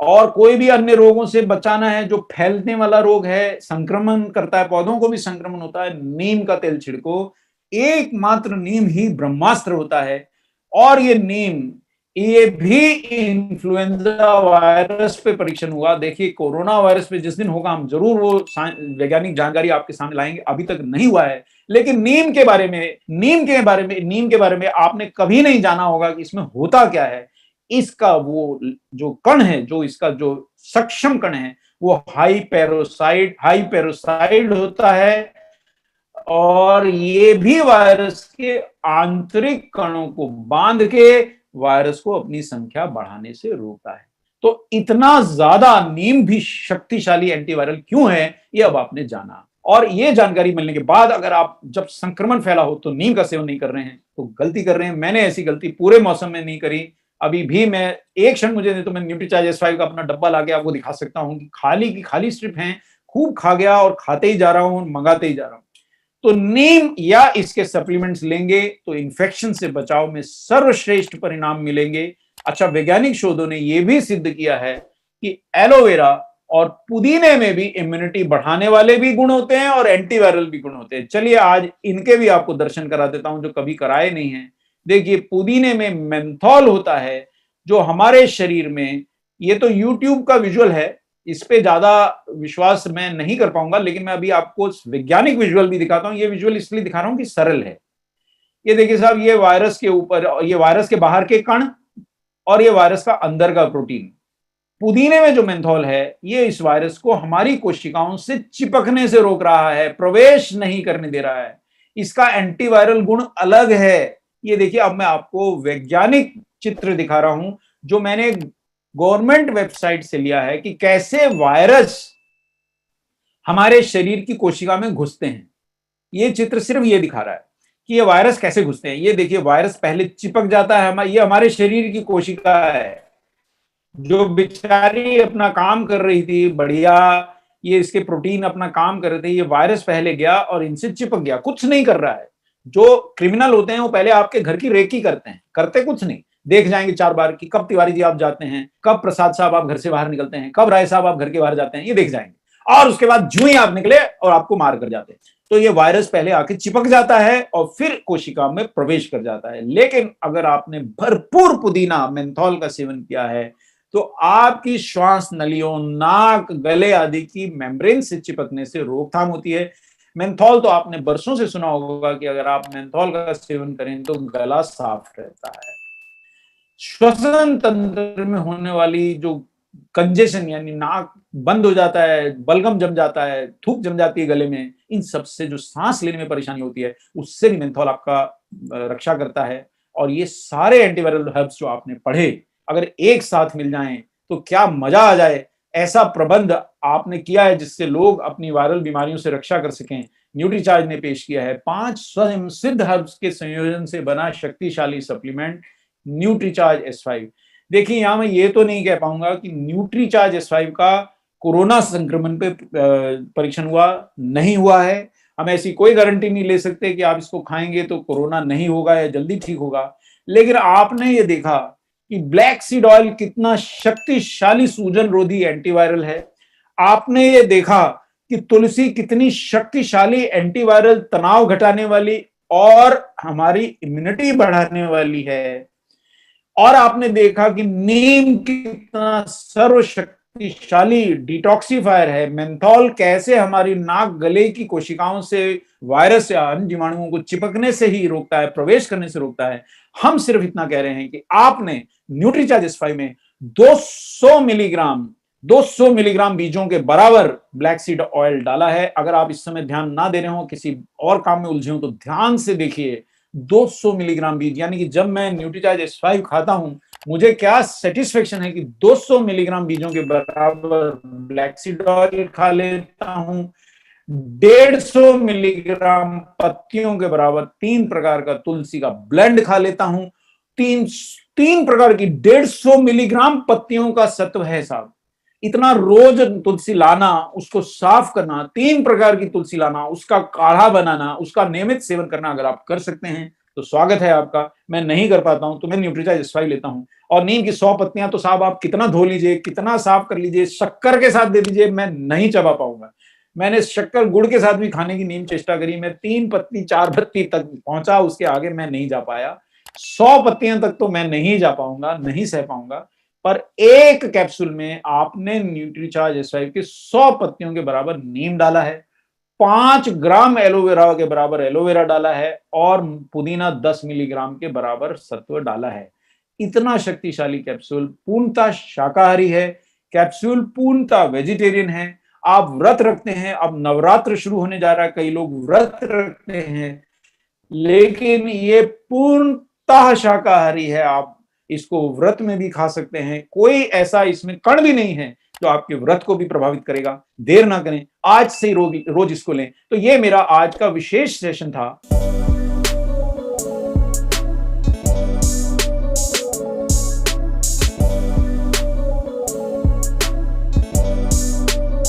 और कोई भी अन्य रोगों से बचाना है, जो फैलने वाला रोग है, संक्रमण करता है, पौधों को भी संक्रमण होता है, नीम का तेल छिड़को। एकमात्र नीम ही ब्रह्मास्त्र होता है। और ये नीम, ये भी इन्फ्लुएंजा वायरस पे परीक्षण हुआ। देखिए, कोरोना वायरस पे जिस दिन होगा हम जरूर वो वैज्ञानिक जानकारी आपके सामने लाएंगे, अभी तक नहीं हुआ है। लेकिन नीम के बारे में आपने कभी नहीं जाना होगा कि इसमें होता क्या है। इसका वो जो कण है, जो इसका जो सक्षम कण है, वो हाई पेरोसाइड होता है। और ये भी वायरस के आंतरिक कणों को बांध के वायरस को अपनी संख्या बढ़ाने से रोकता है। तो इतना ज्यादा नीम भी शक्तिशाली एंटीवायरल क्यों है, ये अब आपने जाना। और ये जानकारी मिलने के बाद अगर आप जब संक्रमण फैला हो तो नीम का सेवन नहीं कर रहे हैं तो गलती कर रहे हैं। मैंने ऐसी गलती पूरे मौसम में नहीं करी। अभी भी मैं, एक क्षण मुझे नहीं तो मैं न्यूट्रीचार्ज S5 का अपना डब्बा लाके आपको दिखा सकता हूं कि खाली की खाली स्ट्रिप है, खूब खा गया और खाते ही जा रहा हूं, मंगाते ही जा रहा हूं। तो नीम या इसके सप्लीमेंट्स लेंगे तो इन्फेक्शन से बचाव में सर्वश्रेष्ठ परिणाम मिलेंगे। अच्छा, वैज्ञानिक शोधों ने यह भी सिद्ध किया है कि एलोवेरा और पुदीने में भी इम्यूनिटी बढ़ाने वाले भी गुण होते हैं और एंटीवायरल भी गुण होते हैं। चलिए आज इनके भी आपको दर्शन करा देता हूं, जो कभी कराए नहीं है। देखिए, पुदीने में मेंथॉल होता है, जो हमारे शरीर में, ये तो यूट्यूब का विजुअल है, इस पे ज्यादा विश्वास मैं नहीं कर पाऊंगा, लेकिन मैं अभी आपको वैज्ञानिक विजुअल भी दिखाता हूं। ये विजुअल इसलिए दिखा रहा हूं कि सरल है। ये देखिए साहब, ये वायरस के ऊपर, ये वायरस के बाहर के कण और ये वायरस का अंदर का प्रोटीन। पुदीने में जो मेंथॉल है, ये इस वायरस को हमारी कोशिकाओं से चिपकने से रोक रहा है, प्रवेश नहीं करने दे रहा है। इसका एंटीवायरल गुण अलग है। ये देखिए, अब मैं आपको वैज्ञानिक चित्र दिखा रहा हूं, जो मैंने गवर्नमेंट वेबसाइट से लिया है, कि कैसे वायरस हमारे शरीर की कोशिका में घुसते हैं। ये चित्र सिर्फ ये दिखा रहा है कि ये वायरस कैसे घुसते हैं। ये देखिए, वायरस पहले चिपक जाता है, ये हमारे शरीर की कोशिका है जो बेचारी अपना काम कर रही थी बढ़िया, ये इसके प्रोटीन अपना काम कर रहे थे। ये वायरस पहले गया और इनसे चिपक गया, कुछ नहीं कर रहा है। जो क्रिमिनल होते हैं वो पहले आपके घर की रेकी करते हैं, करते कुछ नहीं, देख जाएंगे 4 बार कि कब तिवारी जी आप जाते हैं, कब प्रसाद साहब आप घर से बाहर निकलते हैं, कब राय साहब आप घर के बाहर जाते हैं, ये देख जाएंगे। और उसके बाद जूं ही आप निकले और आपको मार कर जाते हैं। तो ये वायरस पहले आके चिपक जाता है और फिर कोशिका में प्रवेश कर जाता है। लेकिन अगर आपने भरपूर पुदीना मेंथॉल का सेवन किया है तो आपकी श्वास नलियों, नाक, गले आदि की मेम्ब्रेन से चिपकने से रोकथाम होती है। मेंथॉल तो आपने बरसों से सुना होगा कि अगर आप मेंथॉल का सेवन करें तो गला साफ रहता है। श्वसन तंत्र में होने वाली जो कंजेशन, यानी नाक बंद हो जाता है, बलगम जम जाता है, थूक जम जाती है गले में, इन सब से जो सांस लेने में परेशानी होती है, उससे भी मेंथॉल आपका रक्षा करता है। और ये सारे एंटीवायरल हर्ब्स जो आपने पढ़े, अगर एक साथ मिल जाएं तो क्या मजा आ जाए। ऐसा प्रबंध आपने किया है जिससे लोग अपनी वायरल बीमारियों से रक्षा कर सकें। न्यूट्रीचार्ज ने पेश किया है 5 स्वयं सिद्ध हर्ब्स के संयोजन से बना शक्तिशाली सप्लीमेंट न्यूट्रीचार्ज S5। देखिए, यहां मैं ये तो नहीं कह पाऊंगा कि न्यूट्रीचार्ज S5 का कोरोना संक्रमण पे परीक्षण हुआ, नहीं हुआ है। हम ऐसी कोई गारंटी नहीं ले सकते कि आप इसको खाएंगे तो कोरोना नहीं होगा या जल्दी ठीक होगा। लेकिन आपने ये देखा कि ब्लैक सीड ऑयल कितना शक्तिशाली सूजन रोधी एंटीवायरल है। आपने ये देखा कि तुलसी कितनी शक्तिशाली एंटीवायरल, तनाव घटाने वाली और हमारी इम्यूनिटी बढ़ाने वाली है। और आपने देखा कि नीम कितना सर्वशक्तिशाली डिटॉक्सिफायर है। मेंथॉल कैसे हमारी नाक, गले की कोशिकाओं से वायरस या अन्य जीवाणुओं को चिपकने से ही रोकता है, प्रवेश करने से रोकता है। हम सिर्फ इतना कह रहे हैं कि आपने न्यूट्रीचार्ज S5 में 200 मिलीग्राम बीजों के बराबर ब्लैक सीड ऑयल डाला है। अगर आप इस समय ध्यान ना दे रहे हो, किसी और काम में उलझे हो, तो ध्यान से देखिए। 200 मिलीग्राम बीज, यानी कि जब मैं न्यूट्रीचार्ज S5 खाता हूं, मुझे क्या सेटिस्फेक्शन है कि 200 मिलीग्राम बीजों के बराबर ब्लैक सीड ऑयल खा लेता हूं, 150 मिलीग्राम पत्तियों के बराबर 3 प्रकार का तुलसी का ब्लेंड खा लेता हूं। तीन प्रकार की 150 मिलीग्राम पत्तियों का सत्व है साहब। इतना रोज तुलसी लाना, उसको साफ करना, 3 प्रकार की तुलसी लाना, उसका काढ़ा बनाना, उसका नियमित सेवन करना अगर आप कर सकते हैं तो स्वागत है आपका। मैं नहीं कर पाता हूं तो मैं न्यूट्रीचार्ज S5 लेता हूं। और नीम की 100 पत्तियां तो साहब आप कितना धो लीजिए, कितना साफ कर लीजिए, शक्कर के साथ दे दीजिए, मैं नहीं चबा पाऊंगा। मैंने शक्कर गुड़ के साथ भी खाने की नीम चेष्टा करी, मैं 3 पत्ती 4 पत्ती तक पहुंचा, उसके आगे मैं नहीं जा पाया। 100 पत्तियां तक तो मैं नहीं जा पाऊंगा, नहीं सह पाऊंगा। पर एक कैप्सूल में आपने न्यूट्रीचार्ज S5 के 100 पत्तियों के बराबर नीम डाला है, 5 ग्राम एलोवेरा के बराबर एलोवेरा डाला है और पुदीना 10 मिलीग्राम के बराबर सत्व डाला है। इतना शक्तिशाली कैप्सूल, पूर्णतः शाकाहारी है, कैप्सूल पूर्णतः वेजिटेरियन है। आप व्रत रखते हैं, अब नवरात्र शुरू होने जा रहा है, कई लोग व्रत रखते हैं, लेकिन ये पूर्णतः शाकाहारी है। आप इसको व्रत में भी खा सकते हैं, कोई ऐसा इसमें कण भी नहीं है जो आपके व्रत को भी प्रभावित करेगा। देर ना करें, आज से रोज इसको लें। तो ये मेरा आज का विशेष सेशन था।